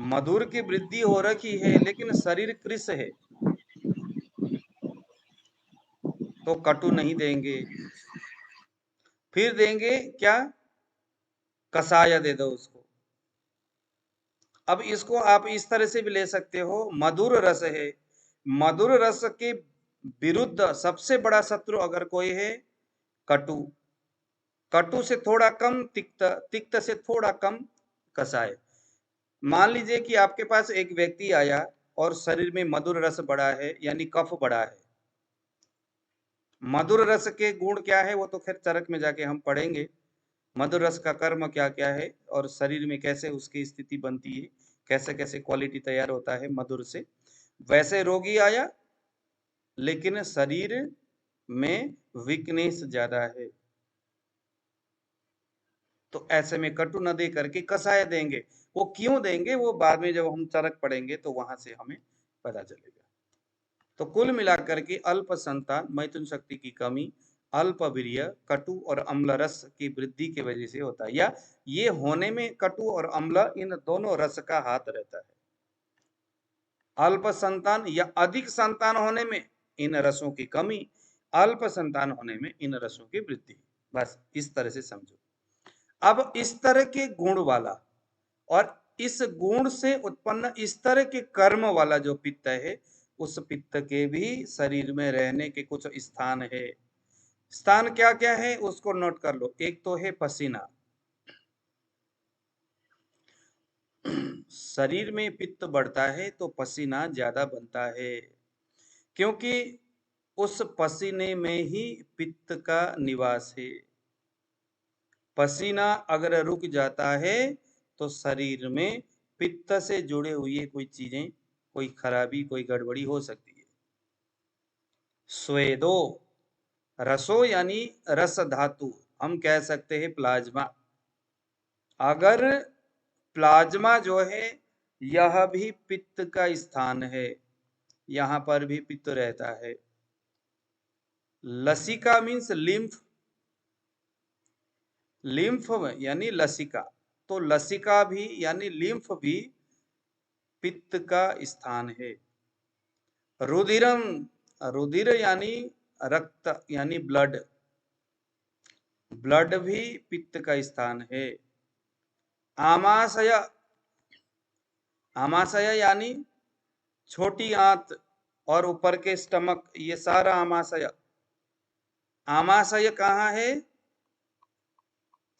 मधुर की वृद्धि हो रखी है लेकिन शरीर कृश है, तो कटु नहीं देंगे, फिर देंगे क्या? कषाय दे दो उसको। अब इसको आप इस तरह से भी ले सकते हो, मधुर रस है, मधुर रस के विरुद्ध सबसे बड़ा शत्रु अगर कोई है कटु, कटु से थोड़ा कम तिक्त, तिक्त से थोड़ा कम कषाय। मान लीजिए कि आपके पास एक व्यक्ति आया और शरीर में मधुर रस बढ़ा है यानी कफ बढ़ा है। मधुर रस के गुण क्या है वो तो खैर चरक में जाके हम पढ़ेंगे, मधुर रस का कर्म क्या क्या है और शरीर में कैसे उसकी स्थिति बनती है, कैसे कैसे क्वालिटी तैयार होता है मधुर से। वैसे रोगी आया लेकिन शरीर में वीकनेस ज्यादा है, तो ऐसे में कटु न दे करके कषाय देंगे। वो क्यों देंगे वो बाद में जब हम चरक पढ़ेंगे तो वहां से हमें पता चलेगा। तो कुल मिलाकर के अल्प संतान, मैथुन शक्ति की कमी, अल्प वीर्य, कटु और अम्ल रस की वृद्धि की वजह से होता है, या ये होने में कटु और अम्ल इन दोनों रस का हाथ रहता है। अल्प संतान या अधिक संतान होने में इन रसों की कमी, अल्प संतान होने में इन रसों की वृद्धि। बस इस तरह से समझो। अब इस तरह के गुण वाला और इस गुण से उत्पन्न इस तरह के कर्म वाला जो पित्त है, उस पित्त के भी शरीर में रहने के कुछ स्थान है। स्थान क्या क्या है उसको नोट कर लो। एक तो है पसीना, शरीर में पित्त बढ़ता है तो पसीना ज्यादा बनता है, क्योंकि उस पसीने में ही पित्त का निवास है। पसीना अगर रुक जाता है तो शरीर में पित्त से जुड़े हुए कोई चीजें, कोई खराबी, कोई गड़बड़ी हो सकती है। स्वेदो, रसो यानी रस धातु, हम कह सकते हैं प्लाज्मा। अगर प्लाज्मा जो है यह भी पित्त का स्थान है, यहां पर भी पित्त रहता है। लसिका मीन्स लिम्फ, लिम्फ यानी लसिका, तो लसिका भी यानी लिम्फ भी पित्त का स्थान है। रुधिरम, रुधिर यानी रक्त यानी ब्लड, ब्लड भी पित्त का स्थान है। आमाशय, आमाशय यानी छोटी आंत और ऊपर के स्टमक, ये सारा आमाशय। आमाशय कहाँ है?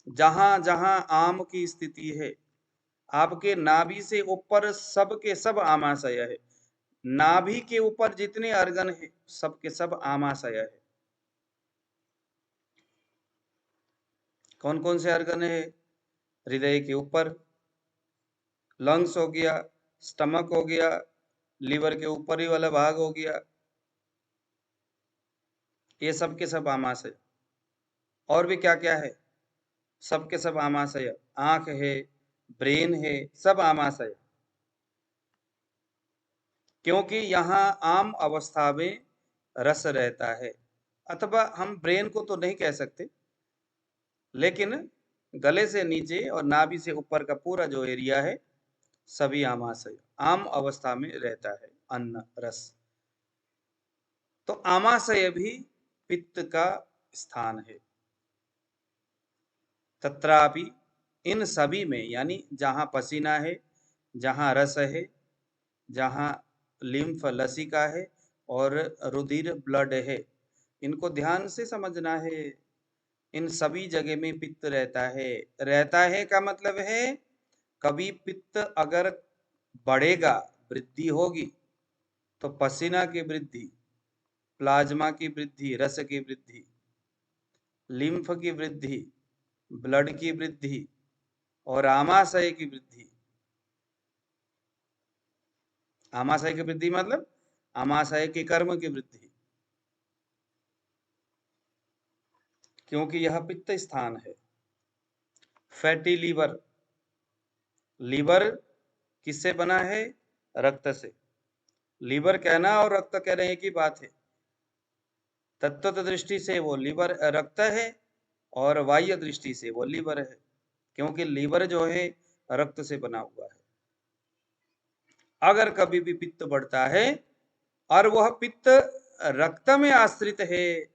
जहां जहां आम की स्थिति है, आपके नाभि से ऊपर सब के सब आमाशय है। नाभि के ऊपर जितने अर्गन है सब के सब आमाशय है। कौन कौन से अर्गन है? हृदय के ऊपर लंग्स हो गया, स्टमक हो गया, लीवर के ऊपरी वाला भाग हो गया, ये सब के सब आमाशय। और भी क्या क्या है? सब के सब आमाशय। आंख है, ब्रेन है, सब आमाशय। क्योंकि यहाँ आम अवस्था में रस रहता है, अथवा हम ब्रेन को तो नहीं कह सकते, लेकिन गले से नीचे और नाभि से ऊपर का पूरा जो एरिया है सभी आमाशय, आम अवस्था में रहता है अन्न रस। तो आमाशय भी पित्त का स्थान है। तत्रापि, इन सभी में, यानी जहां पसीना है, जहां रस है, जहां लिम्फ लसिका है और रुधिर ब्लड है, इनको ध्यान से समझना है। इन सभी जगह में पित्त रहता है। रहता है का मतलब है कभी पित्त अगर बढ़ेगा, वृद्धि होगी, तो पसीना की वृद्धि, प्लाज्मा की वृद्धि, रस की वृद्धि, लिम्फ की वृद्धि, ब्लड की वृद्धि और आमाशय की वृद्धि। आमाशय की वृद्धि मतलब आमाशय के कर्म की वृद्धि, क्योंकि यह पित्त स्थान है। फैटी लीवर, लीवर किससे बना है? रक्त से। लीवर कहना और रक्त कहना एक ही बात है। तत्व दृष्टि से वो लीवर रक्त है और बाह्य दृष्टि से वो लीवर है, क्योंकि लीवर जो है रक्त से बना हुआ है। अगर कभी भी पित्त बढ़ता है और वह पित्त रक्त में आश्रित है,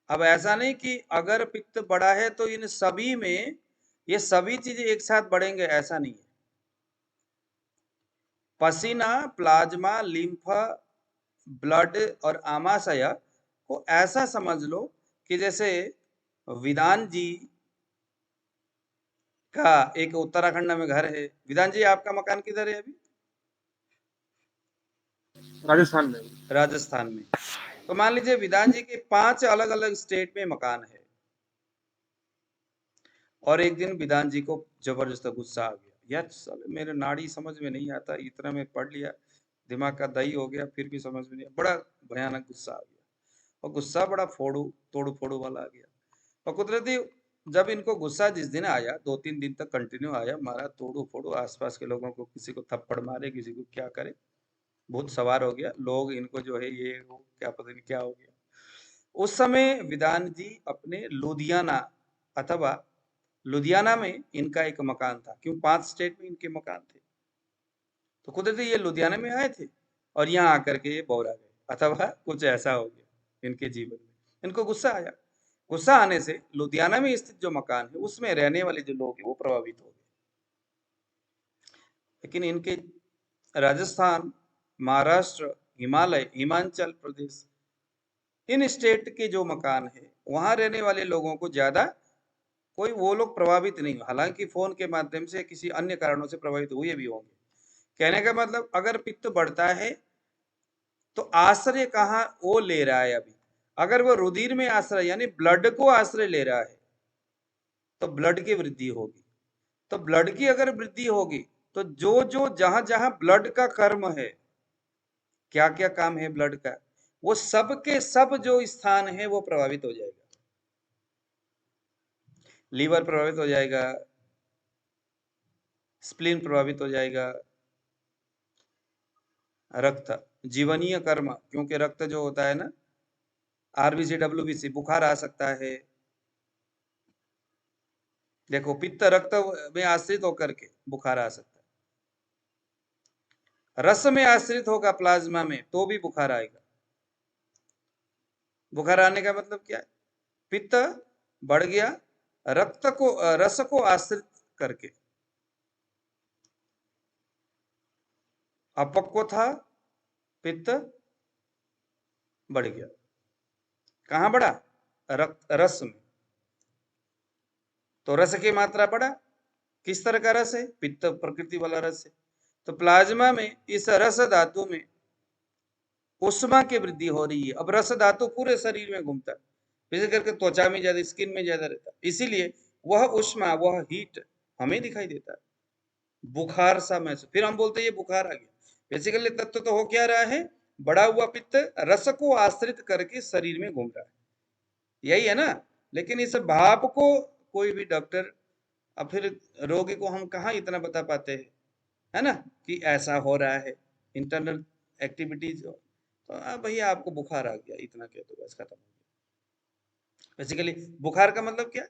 अब ऐसा नहीं कि अगर पित्त बढ़ा है तो इन सभी में ये सभी चीजें एक साथ बढ़ेंगे, ऐसा नहीं है। पसीना, प्लाज्मा, लिम्फ, ब्लड और आमाशय को ऐसा समझ लो कि जैसे विधान जी का एक उत्तराखंड में घर है। विधान जी, आपका मकान किधर है अभी? राजस्थान में। राजस्थान में। तो मान लीजिए विधान जी के 5 अलग अलग स्टेट में मकान है, और एक दिन विधान जी को जबरदस्त गुस्सा आ गया। यार साले मेरे नाड़ी समझ में नहीं आता, इतना मैं पढ़ लिया, दिमाग का दही हो गया, फिर भी समझ में नहीं, बड़ा भयानक गुस्सा आ गया। और गुस्सा बड़ा तोड़ू फोड़ू वाला आ गया। और कुदरती जब इनको गुस्सा जिस दिन आया, 2-3 दिन तक कंटिन्यू आया, मारा तोड़ू फोड़ू, आसपास के लोगों को, किसी को थप्पड़ मारे, किसी को क्या करे, भूत सवार हो गया। लोग इनको जो है ये वो क्या पता नहीं क्या हो गया। उस समय विधान जी अपने लुधियाना, अथवा लुधियाना में इनका एक मकान था, क्यों 5 स्टेट में इनके मकान थे। तो कुदरती ये लुधियाना में आए थे और यहाँ आकर के ये बौरा गए, अथवा कुछ ऐसा हो गया इनके जीवन में, इनको गुस्सा आया। गुस्सा आने से लुधियाना में स्थित जो मकान है उसमें रहने वाले जो लोग हैं वो प्रभावित हो गए। लेकिन इनके राजस्थान, महाराष्ट्र, हिमालय, हिमाचल प्रदेश, इन स्टेट के जो मकान है वहां रहने वाले लोगों को ज्यादा कोई वो लोग प्रभावित नहीं, हालांकि फोन के माध्यम से किसी अन्य कारणों से प्रभावित हुए भी होंगे। कहने का मतलब अगर पित्त बढ़ता है तो आश्रय कहाँ वो ले रहा है अभी, अगर वो रुधिर में आश्रय यानी ब्लड को आश्रय ले रहा है तो ब्लड की वृद्धि होगी। तो ब्लड की अगर वृद्धि होगी तो जो जो जहां जहां ब्लड का कर्म है, क्या क्या काम है ब्लड का, वो सब के सब जो स्थान है वो प्रभावित हो जाएगा। लीवर प्रभावित हो जाएगा, स्प्लीन प्रभावित हो जाएगा, रक्त जीवनीय कर्म, क्योंकि रक्त जो होता है ना, आरबीसी डब्ल्यूबीसी, बुखार आ सकता है। देखो पित्त रक्त में आश्रित होकर के बुखार आ सकता है, रस में आश्रित होगा प्लाज्मा में तो भी बुखार आएगा। बुखार आने का मतलब क्या है, पित्त बढ़ गया रक्त को रस को आश्रित करके, अपक्व था, पित्त बढ़ गया, कहां बढ़ा, रक्त रस में, तो रस की मात्रा बढ़ा। किस तरह का रस है, पित्त प्रकृति वाला रस है। तो प्लाज्मा में इस रस धातु में उष्मा की वृद्धि हो रही है। अब रस धातु पूरे शरीर में घूमता है, विशेष करके त्वचा में ज्यादा, स्किन में ज्यादा रहता है, इसीलिए वह उष्मा वह हीट हमें दिखाई देता है, बुखार सा महसूस, फिर हम बोलते हैं ये बुखार आ गया। बेसिकली तत्व तो हो क्या रहा है, बढ़ा हुआ पित्त रस को आश्रित करके शरीर में घूम रहा है, यही है ना। लेकिन इस भाप को कोई भी डॉक्टर, अब फिर रोगी को हम कहाँ इतना बता पाते हैं, है ना, कि ऐसा हो रहा है इंटरनल एक्टिविटीज, तो भैया आपको बुखार आ गया इतना कह दो बस खत्म हो गया। बेसिकली बुखार का मतलब क्या,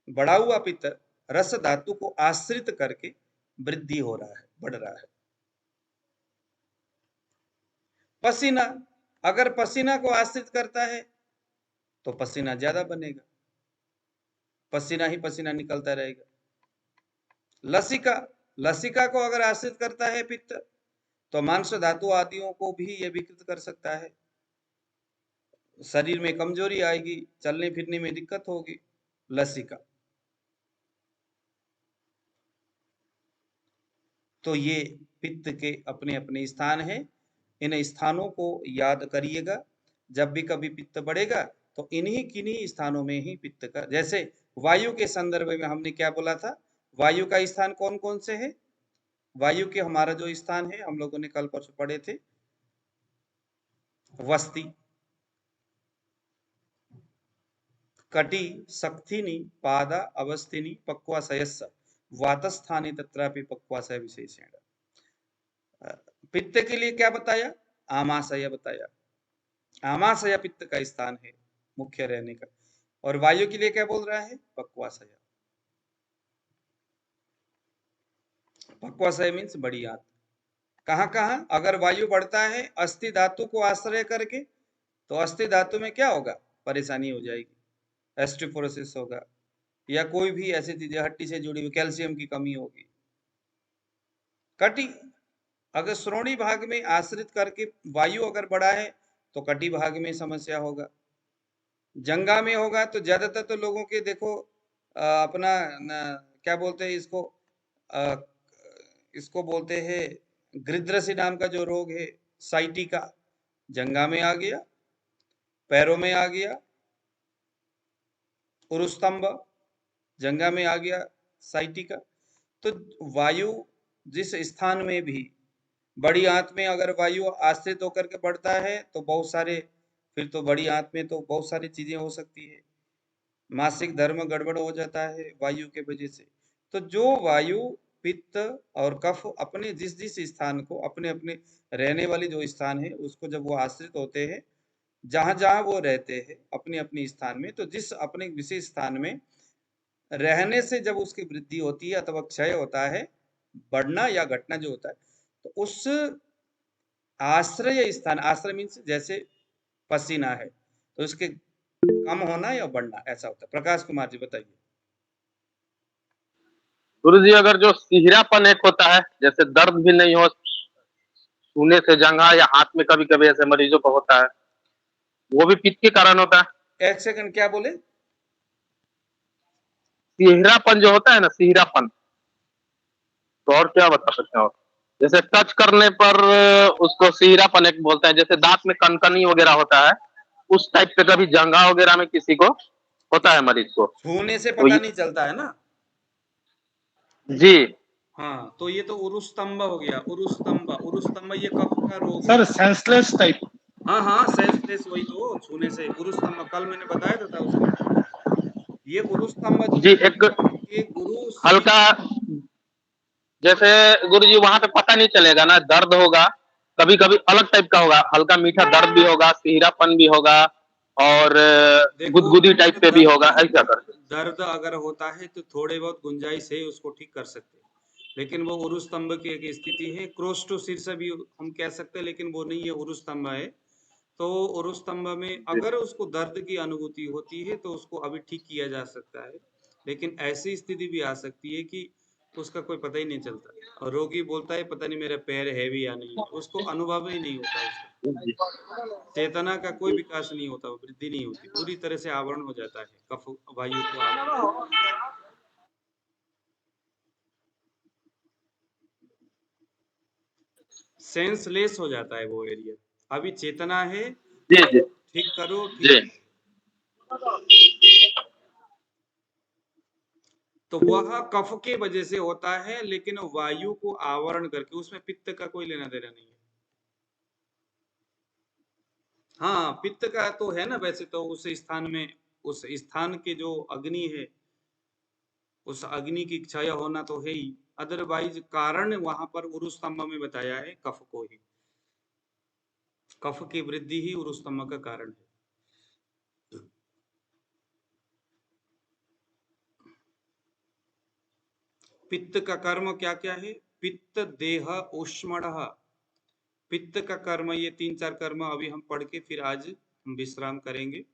बढ़ा हुआ पित्त रस धातु को आश्रित करके वृद्धि हो रहा है, बढ़ रहा है। पसीना, अगर पसीना को आश्रित करता है तो पसीना ज्यादा बनेगा, पसीना ही पसीना निकलता रहेगा। लसिका, लसिका को अगर आश्रित करता है पित्त तो मांस धातु आदियों को भी ये विकृत कर सकता है, शरीर में कमजोरी आएगी, चलने फिरने में दिक्कत होगी, लसिका। तो ये पित्त के अपने अपने स्थान है, इन स्थानों को याद करिएगा। जब भी कभी पित्त बढ़ेगा तो इन्हीं किन्हीं स्थानों में ही पित्त का, जैसे वायु के संदर्भ में हमने क्या बोला था, वायु का स्थान कौन कौन से है, वायु के हमारा जो स्थान है हम लोगों ने कल परसों पढ़े थे, वस्ती, कटी, सक्थिनी, पादा, अवस्थिनी, पक्वाशयस्स, वातस्थानी तत्रापि पक्वाशय विशेषण। पित्त के लिए क्या बताया, आमाशय बताया, आमाशय पित्त का स्थान है मुख्य रहने का, और वायु के लिए क्या बोल रहा है, पक्वाशय। पक्वाशय मीन्स बड़ी आंत, कहां कहां, अगर वायु बढ़ता है अस्थि धातु को आश्रय करके तो अस्थि धातु में क्या होगा, परेशानी हो जाएगी, एस्टिफोरोसिस होगा, या कोई भी ऐसी चीजें हड्डी से जुड़ी हुई, कैल्शियम की कमी होगी। कटी, अगर श्रोणी भाग में आश्रित करके वायु अगर बढ़ा है तो कटी भाग में समस्या होगा। जंगा में होगा तो ज्यादातर तो लोगों के देखो अपना क्या बोलते हैं इसको, इसको बोलते हैं गृध्रसी नाम का जो रोग है, साइटिका, जंगा में आ गया, पैरों में आ गया, उरुस्तंभ जंगा में आ गया साइटिका। तो वायु जिस स्थान में भी, बड़ी आंत में अगर वायु आश्रित होकर के बढ़ता है तो बहुत सारे, फिर तो बड़ी आंत में तो बहुत सारी चीजें हो सकती है, मासिक धर्म गड़बड़ हो जाता है वायु के वजह से। तो जो वायु पित्त और कफ अपने जिस जिस स्थान को, अपने अपने रहने वाली जो स्थान है उसको जब वो आश्रित होते हैं, जहां जहां वो रहते हैं अपने अपने स्थान में, तो जिस अपने विशेष स्थान में रहने से जब उसकी वृद्धि होती है अथवा क्षय होता है, बढ़ना या घटना जो होता है, तो उस आश्रय स्थान, आश्रय मीन्स जैसे पसीना है तो उसके कम होना या बढ़ना, ऐसा होता है। प्रकाश कुमार जी बताइए। गुरुजी अगर जो सिहरापन एक होता है, जैसे दर्द भी नहीं हो, छूने से जंघा या हाथ में कभी कभी ऐसे मरीजों को होता है, वो भी पित्त के कारण होता है। एक सेकंड, क्या बोले? सिहरापन जो होता है ना, सिहरापन, तो और क्या बता सकते हो? जैसे टच करने पर उसको सिहरापन एक बोलते हैं, जैसे दांत में कनकनी वगैरह होता है, उस टाइप पे कभी जंघा वगैरह में किसी को होता है मरीज को, छूने से तो पता नहीं चलता है ना। जी हाँ, तो ये तो उरुस्तंभ हो गया। उरुस्तंभ, उरुस्तंभ ये कफ का रोग सर है। Senseless type. हाँ हाँ, सेंसलेस, वही तो छूने से उरुस्तंभ, कल मैंने बताया था उसको। ये उरुस्तंभ जो जी। है, एक ये गुरु श्री, हल्का, जैसे गुरुजी वहां पे पता नहीं चलेगा ना, दर्द होगा, कभी कभी अलग टाइप का होगा, हल्का मीठा दर्द भी होगा, सिहरापन भी होगा, और देखो गुदगुदी अगर टाइप पे भी होगा, ऐसा करके। दर्द अगर होता है तो थोड़े बहुत गुंजाइश है, उसको ठीक कर सकते हैं। लेकिन वो उरुस्तंभ की एक स्थिति है, क्रोस टू शीर्ष भी हम कह सकते हैं, लेकिन वो नहीं है, उरुस्तंभ है। तो उरुस्तंभ में अगर उसको दर्द की अनुभूति होती है तो उसको अभी ठीक किया जा सकता है। लेकिन ऐसी स्थिति भी आ सकती है कि उसका कोई पता ही नहीं चलता, और रोगी बोलता है पता नहीं मेरा पैर है भी या नहीं है, उसको अनुभव ही नहीं होता उसका। चेतना का कोई विकास नहीं होता, वृद्धि नहीं होती, पूरी तरह से आवरण हो जाता है, कफ वायु को आवरण। सेंसलेस हो जाता है वो एरिया। अभी चेतना है, जी जी ठीक करो, ठीक। जी तो वह कफ के वजह से होता है, लेकिन वायु को आवरण करके, उसमें पित्त का कोई लेना देना नहीं है। हाँ, पित्त का तो है ना, वैसे तो उस स्थान में, उस स्थान के जो अग्नि है, उस अग्नि की क्षय होना तो है ही। अदरवाइज कारण वहां पर उरुस्तंभ में बताया है कफ को ही। कफ की वृद्धि ही उरुस्तंभ का कारण है। पित्त का कर्म क्या क्या है? पित्त देह ऊष्मण। पित्त का कर्म, ये 3-4 कर्म अभी हम पढ़ के फिर आज हम विश्राम करेंगे।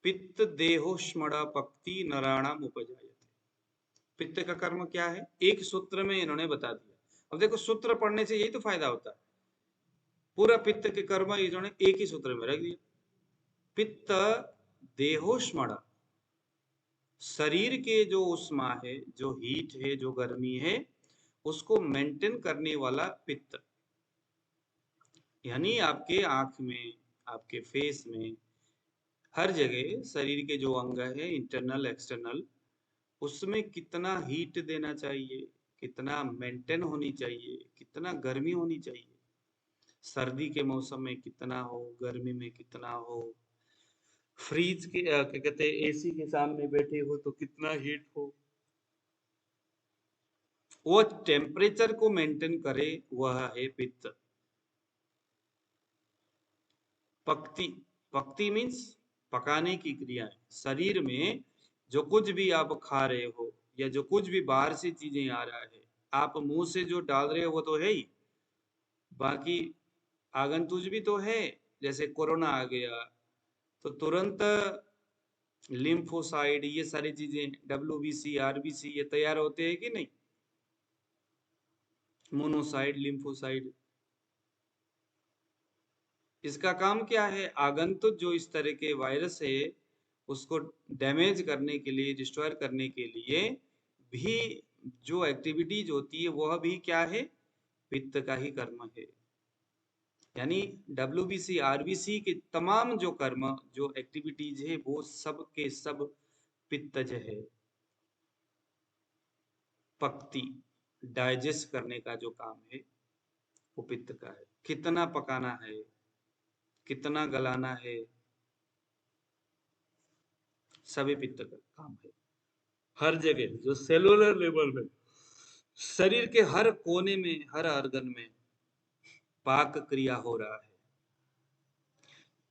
पित्त देहोष्मण पक्ति नराणाम उपजायते। पित्त का कर्म क्या है, एक सूत्र में इन्होंने बता दिया। अब देखो, सूत्र पढ़ने से यही तो फायदा होता है। पूरा पित्त के कर्म इन्होंने एक ही सूत्र में रख दिया। पित्त देहोष्मण, शरीर के जो उष्मा है, जो हीट है, जो गर्मी है, उसको मेंटेन करने वाला पित्त। यानी आपके आंख में, आपके फेस में, हर जगह शरीर के जो अंग है, इंटरनल एक्सटर्नल, उसमें कितना हीट देना चाहिए, कितना मेंटेन होनी चाहिए, कितना गर्मी होनी चाहिए, सर्दी के मौसम में कितना हो, गर्मी में कितना हो, फ्रीज के क्या कहते हैं, एसी के सामने बैठे हो तो कितना हीट हो, वो टेम्परेचर को मेंटेन करे, वह है पित्त। पक्ति, पक्ति मीन्स पकाने की क्रियाएं। शरीर में जो कुछ भी आप खा रहे हो, या जो कुछ भी बाहर से चीजें आ रहा है, आप मुंह से जो डाल रहे हो वो तो है ही, बाकी आगंतुक भी तो है। जैसे कोरोना आ गया तो तुरंत लिम्फोसाइड, ये सारी चीजें, डब्ल्यूबीसी, आरबीसी, ये तैयार होते हैं कि नहीं, मोनोसाइड, लिम्फोसाइड। इसका काम क्या है, आगंतुक जो इस तरह के वायरस है उसको डैमेज करने के लिए, डिस्ट्रॉय करने के लिए भी जो एक्टिविटीज होती है, वह भी क्या है, पित्त का ही कर्म है। यानी डब्ल्यूबीसी, आरबीसी के तमाम जो कर्म, जो एक्टिविटीज है, वो सब के सब पित्तज है। पक्ति, डाइजेस्ट करने का जो काम है, वो पित्त का है। कितना पकाना है, कितना गलाना है, सभी पित्त का काम है। हर जगह, जो सेलुलर लेवल में, शरीर के हर कोने में, हर ऑर्गन में पाक क्रिया हो रहा है।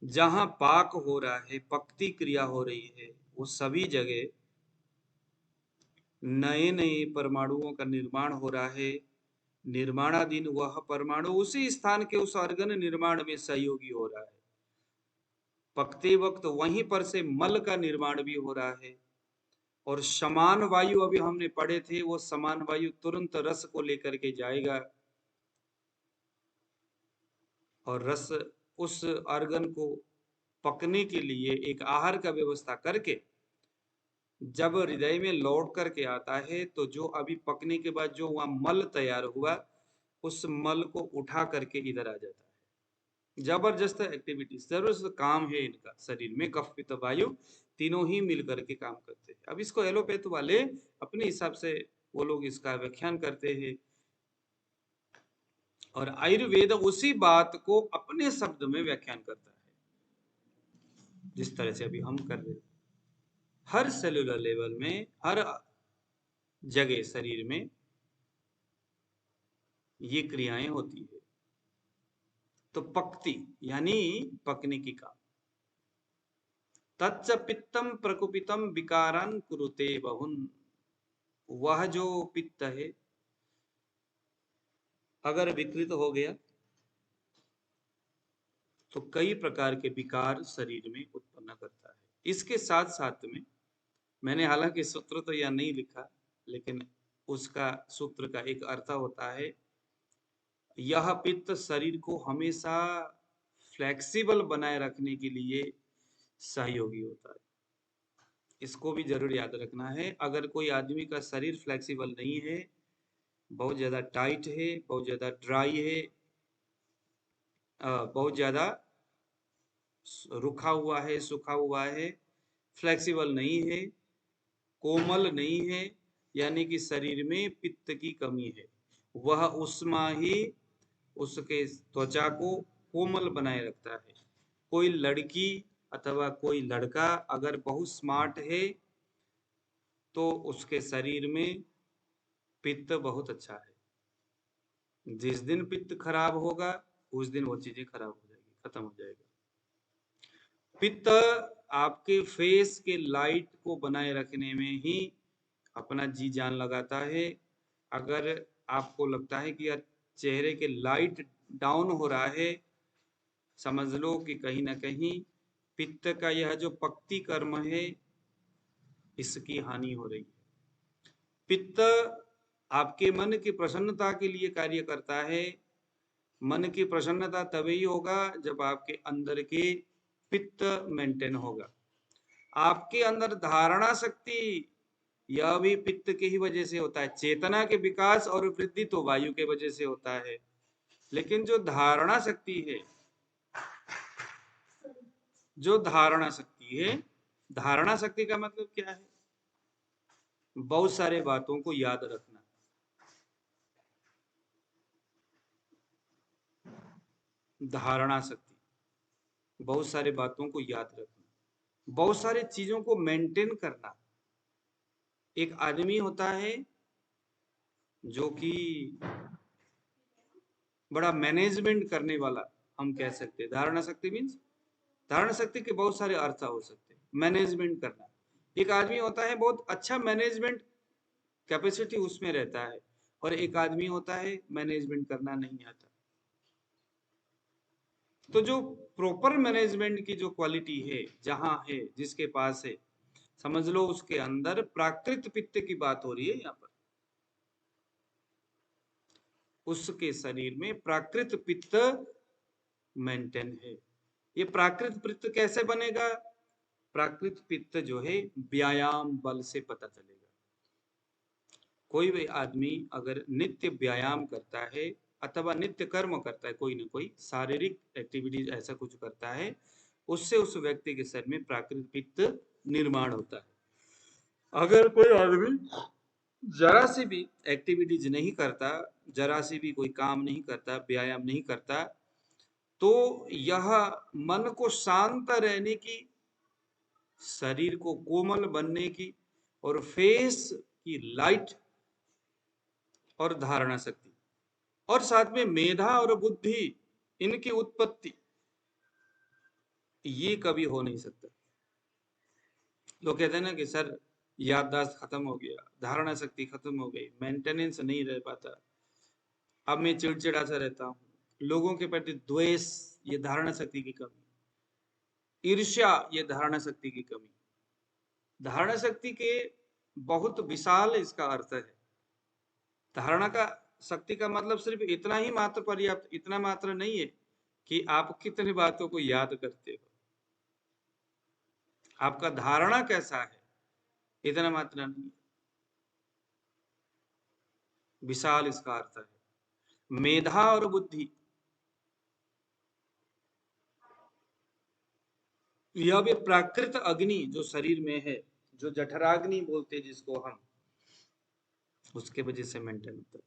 जहां पाक हो रहा है, पक्ति क्रिया हो रही है, वो सभी जगह नए नए परमाणुओं का निर्माण हो रहा है। निर्माणाधीन वह परमाणु उसी स्थान के उस ऑर्गन निर्माण में सहयोगी हो रहा है। पकते वक्त वहीं पर से मल का निर्माण भी हो रहा है, और समान वायु अभी हमने पढ़े थे, वो समान वायु तुरंत रस को लेकर के जाएगा और रस उस अर्गन को पकने के लिए एक आहार का व्यवस्था करके जब हृदय में लौट करके आता है, तो जो अभी पकने के बाद जो वहां मल तैयार हुआ, उस मल को उठा करके इधर आ जाता है। जबरदस्त एक्टिविटीज, जबरदस्त काम है इनका शरीर में। कफ पित्त वायु तीनों ही मिल करके काम करते हैं। अब इसको एलोपैथ वाले अपने हिसाब से वो लोग इसका व्याख्यान करते हैं, और आयुर्वेद उसी बात को अपने शब्द में व्याख्यान करता है, जिस तरह से अभी हम कर रहे हैं। हर सेलुलर लेवल में, हर जगह शरीर में ये क्रियाएं होती है। तो पक्ति यानी पकने की काम। तच्च पित्तम प्रकुपितम विकारान कुरुते बहुन, वह जो पित्त है अगर विकृत हो गया तो कई प्रकार के विकार शरीर में उत्पन्न करता है। इसके साथ साथ में मैंने हालांकि सूत्र तो यह नहीं लिखा, लेकिन उसका सूत्र का एक अर्थ होता है, यह पित्त शरीर को हमेशा फ्लेक्सिबल बनाए रखने के लिए सहयोगी होता है। इसको भी जरूर याद रखना है। अगर कोई आदमी का शरीर फ्लेक्सिबल नहीं है, बहुत ज्यादा टाइट है, बहुत ज्यादा ड्राई है, बहुत ज्यादा रुखा हुआ है, सूखा हुआ है, फ्लेक्सिबल नहीं है, कोमल नहीं है, यानी कि शरीर में पित्त की कमी है, वह उष्मा ही उसके त्वचा को कोमल बनाए रखता है। कोई लड़की अथवा कोई लड़का अगर बहुत स्मार्ट है तो उसके शरीर में पित्त बहुत अच्छा है। जिस दिन पित्त खराब होगा उस दिन वो चीजें खराब हो जाएगी, खत्म हो जाएगा। पित्त आपके फेस के लाइट को बनाए रखने में ही अपना जी जान लगाता है। अगर आपको लगता है कि यार चेहरे के लाइट डाउन हो रहा है, समझ लो कि कहीं ना कहीं पित्त का यह जो पक्ति कर्म है इसकी हानि हो रही है। पित्त आपके मन की प्रसन्नता के लिए कार्य करता है। मन की प्रसन्नता तभी होगा जब आपके अंदर के पित्त मेंटेन होगा। आपके अंदर धारणा शक्ति, यह भी पित्त की ही वजह से होता है। चेतना के विकास और वृद्धि तो वायु के वजह से होता है, लेकिन जो धारणा शक्ति है, जो धारणा शक्ति है, धारणा शक्ति का मतलब क्या है? बहुत सारे बातों को याद रखना। धारणा शक्ति, बहुत सारे बातों को याद रखना, बहुत सारी चीजों को मेंटेन करना। एक आदमी होता है जो कि बड़ा मैनेजमेंट करने वाला, हम कह सकते हैं। धारणा शक्ति मीन्स, धारणा शक्ति के बहुत सारे अर्थ हो सकते हैं। मैनेजमेंट करना, एक आदमी होता है बहुत अच्छा मैनेजमेंट कैपेसिटी उसमें रहता है, और एक आदमी होता है मैनेजमेंट करना नहीं आता। तो जो प्रॉपर मैनेजमेंट की जो क्वालिटी है, जहां है, जिसके पास है, समझ लो उसके अंदर प्राकृत पित्त की बात हो रही है। यहाँ पर उसके शरीर में प्राकृत पित्त मेंटेन है। ये प्राकृत पित्त कैसे बनेगा? प्राकृत पित्त जो है व्यायाम बल से पता चलेगा। कोई भी आदमी अगर नित्य व्यायाम करता है अथवा नित्य कर्म करता है, कोई ना कोई शारीरिक एक्टिविटीज ऐसा कुछ करता है, उससे उस व्यक्ति के शरीर में प्राकृत पित्त निर्माण होता है। अगर कोई आदमी जरा सी भी एक्टिविटीज नहीं करता, जरा सी भी कोई काम नहीं करता, व्यायाम नहीं करता, तो यह मन को शांत रहने की, शरीर को कोमल बनने की, और फेस की लाइट और धारणा शक्ति, और साथ में मेधा और बुद्धि, इनकी उत्पत्ति, ये कभी हो नहीं सकता। लोग कहते हैं ना कि सर याददाश्त खत्म हो गया, धारणा शक्ति खत्म हो गई, मेंटेनेंस नहीं रह पाता, अब मैं चिड़चिड़ा सा रहता हूँ, लोगों के प्रति द्वेष, ये धारणा शक्ति की कमी, ईर्ष्या, ये धारणा शक्ति की कमी। धारणा शक्ति के बहुत विशाल इसका अर्थ है। धारणा का शक्ति का मतलब सिर्फ इतना ही मात्र पर्याप्त, इतना मात्र नहीं है कि आप कितनी बातों को याद करते हो, आपका धारणा कैसा है, इतना मात्र नहीं। विशाल इसका अर्थ है। मेधा और बुद्धि, यह भी प्राकृत अग्नि जो शरीर में है, जो जठराग्नि बोलते हैं जिसको हम, उसके वजह से मेंटेन होता है।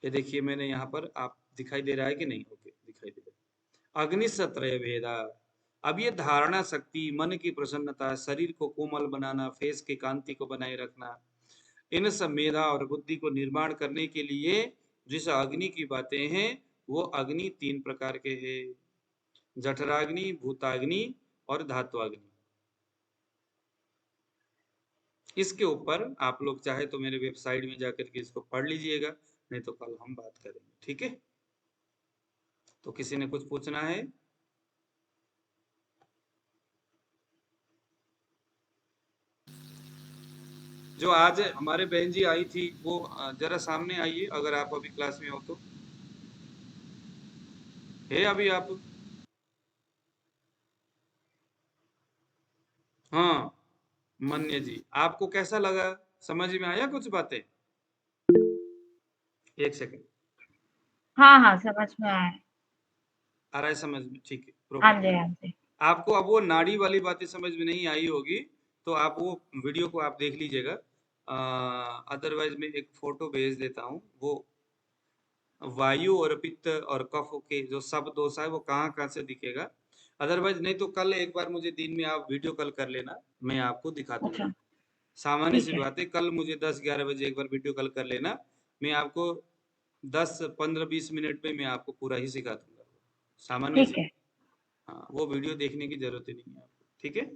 ये देखिए मैंने यहाँ पर, आप दिखाई दे रहा है कि नहीं? ओके, दिखाई दे रहा है। अग्निशत्रय भेदा। अब ये धारणा शक्ति, मन की प्रसन्नता, शरीर को कोमल बनाना, फेस की कांति को बनाए रखना, इन सब मेधा और बुद्धि को निर्माण करने के लिए जिस अग्नि की बातें हैं, वो अग्नि 3 प्रकार के हैं, जठराग्नि, भूताग्नि और धात्वाग्नि। इसके ऊपर आप लोग चाहे तो मेरे वेबसाइट में जाकर के इसको पढ़ लीजिएगा, नहीं तो कल हम बात करेंगे, ठीक है? तो किसी ने कुछ पूछना है? जो आज हमारे बहन जी आई थी, वो जरा सामने आइए, अगर आप अभी क्लास में हो तो। है अभी आप? हाँ, मन्य जी, आपको कैसा लगा? समझ में आया कुछ बातें? एक सेकंड। हाँ हाँ, समझ में आया। आ रहा है समझ में? ठीक है। हाँ जी, हाँ जी। आपको अब वो नाड़ी वाली बातें समझ में नहीं आई होगी तो आप वो वीडियो को आप देख लीजिएगा। अदरवाइज मैं एक फोटो भेज देता हूँ, वो वायु और पित्त और कफ के जो सब दोष है वो कहाँ कहाँ से दिखेगा। अदरवाइज नहीं तो कल एक बार मुझे दिन में आप वीडियो कॉल कर लेना, मैं आपको दिखा दूंगा। अच्छा, सामान्य सी ठीक है। बात है, कल मुझे 10-11 बजे एक बार वीडियो कॉल कर लेना, मैं आपको 10-15-20 मिनट में मैं आपको पूरा ही सिखा दूंगा, सामान्य ठीक सी। है। हाँ, वो वीडियो देखने की जरूरत ही नहीं है आपको, ठीक है?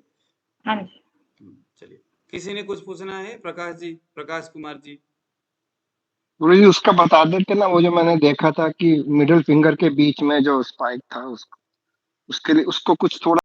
हाँ जी। चलिए, किसी ने कुछ पूछना है? प्रकाश जी, प्रकाश कुमार जी। गुरु जी उसका बता देते ना, वो जो मैंने देखा था कि मिडिल फिंगर के बीच में जो स्पाइक था, उसके लिए उसको कुछ थोड़ा